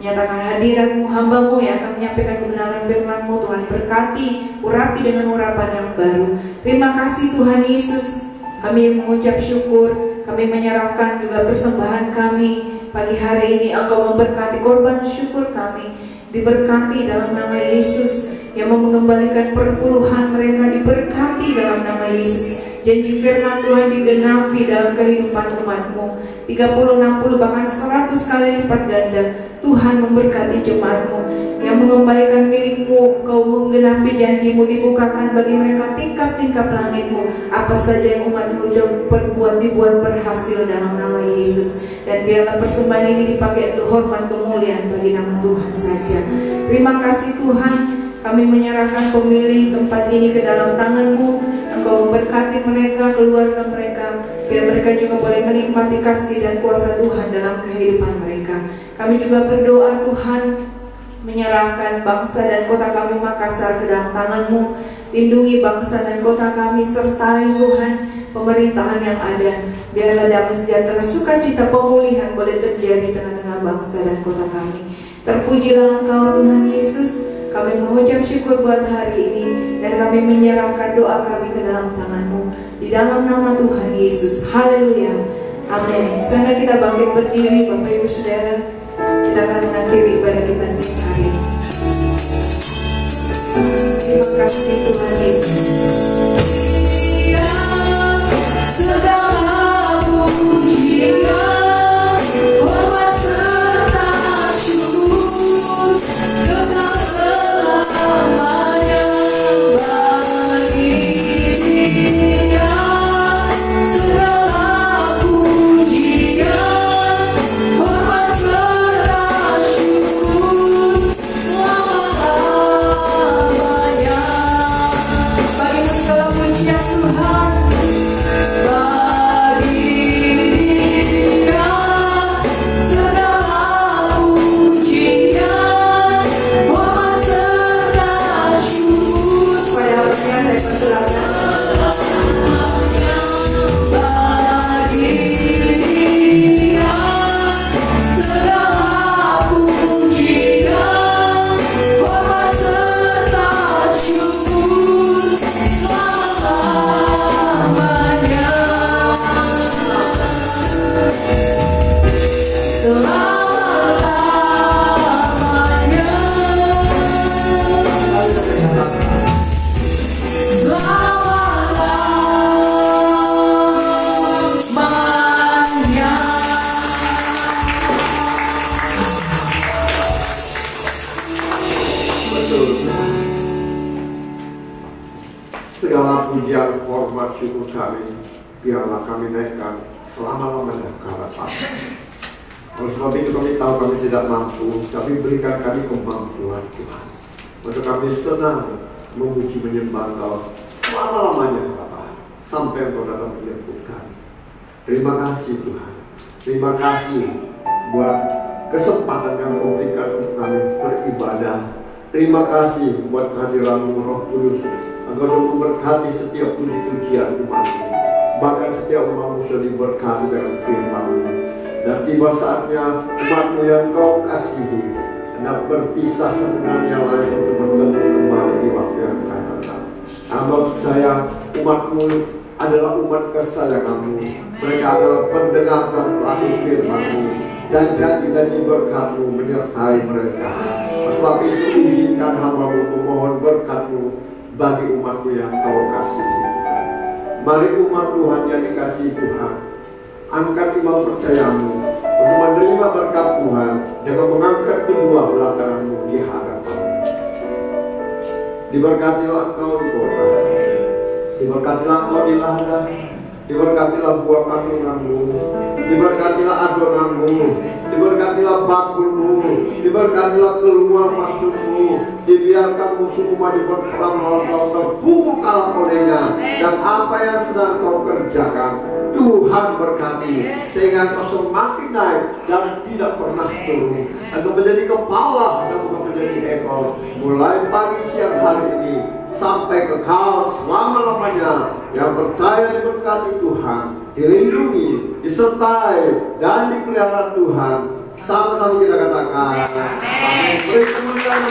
menyatakan hadirat-Mu, hamba-Mu yang akan menyampaikan kebenaran firman-Mu. Tuhan berkati, urapi dengan urapan yang baru. Terima kasih Tuhan Yesus. Kami mengucap syukur. Kami menyerahkan juga persembahan kami pagi hari ini. Engkau memberkati korban syukur kami, diberkati dalam nama Yesus. Yang mau mengembalikan perpuluhan mereka diberkati dalam nama Yesus. Janji firman Tuhan digenapi dalam kehidupan umat-Mu. 30, 60, bahkan 100 kali lipat ganda. Tuhan memberkati jemaat-Mu. Yang mengembalikan milik-Mu, Kau menggenapi janji-Mu, dibukakan bagi mereka tingkap-tingkap langit-Mu. Apa saja yang umat-Mu perbuat dibuat berhasil dalam nama Yesus. Dan biarlah persembahan ini dipakai untuk hormat kemuliaan bagi nama Tuhan saja. Terima kasih Tuhan. Kami menyerahkan pemilik tempat ini ke dalam tangan-Mu. Engkau memberkati mereka, keluarga mereka, biar mereka juga boleh menikmati kasih dan kuasa Tuhan dalam kehidupan mereka. Kami juga berdoa Tuhan, menyerahkan bangsa dan kota kami Makassar ke dalam tangan-Mu. Lindungi bangsa dan kota kami, sertai Tuhan pemerintahan yang ada. Biarlah damai sejahtera, sukacita, pemulihan boleh terjadi di tengah-tengah bangsa dan kota kami. Terpujilah Engkau Tuhan Yesus. Kami mengucap syukur buat hari ini, dan kami menyerahkan doa kami ke dalam tangan-Mu di dalam nama Tuhan Yesus. Haleluya. Amin. Sekarang kita bangkit berdiri, Bapak Ibu Saudara. Kita akan mengakhiri ibadah kita siang hari ini. Terima kasih Tuhan Yesus. Segala pujian, hormat serta syukur kekal selamanya bagi Dia. Segala pujian, hormat serta syukur selama-lamanya bagi biarlah kami naikkan selama-lamanya ke hadapan. Oleh sebab itu kami tahu kami tidak mampu, tapi berikan kami kemampuan Tuhan, untuk kami senang memuji menyembah Engkau selama-lamanya Bapa, sampai Engkau datang menyembuhkan. Terima kasih Tuhan, terima kasih buat kesempatan yang Kau berikan untuk kami beribadah. Terima kasih buat kehadiran-Mu Roh Kudus, agar Engkau berkati setiap puji-pujian umat-Mu, bahkan setiap umat-Mu sudah diberkati dengan firman-Mu. Dan tiba saatnya umat-Mu yang Kau kasihi hendak berpisah satu dengan yang lain untuk bertemu kembali di waktu yang akan datang. Hamba percaya umat-Mu adalah umat kesayangan-Mu. Mereka adalah pendengar dan pelaku firman-Mu, dan janji-janji berkat-Mu menyertai mereka. Sebab itu izinkan hamba-Mu memohon berkat-Mu bagi umat-Mu yang Kau kasihi. Mari umat Tuhan yang dikasihi Tuhan, angkat iman percayamu untuk menerima berkat Tuhan dengan mengangkat kedua belah tanganmu di hadapan. Diberkatilah engkau di kota, diberkatilah engkau di ladang, diberkatilah buah kandunganmu, diberkatilah adonanmu, diberkatilah bakunmu, diberkatilah keluar masukmu, dibiarkan musuhmu maju berperang melawan kau, terpukul kalah olehnya, dan apa yang sedang kau kerjakan Tuhan berkati, sehingga kau semakin naik dan tidak pernah turun. Engkau menjadi kepala dan bukan menjadi ekor, mulai pagi siang hari ini sampai kekal selama-lamanya. Yang percaya diberkati Tuhan, dilindungi, disertai, dan dipelihara Tuhan. Sama-sama kita katakan amin. Beri kemuliaan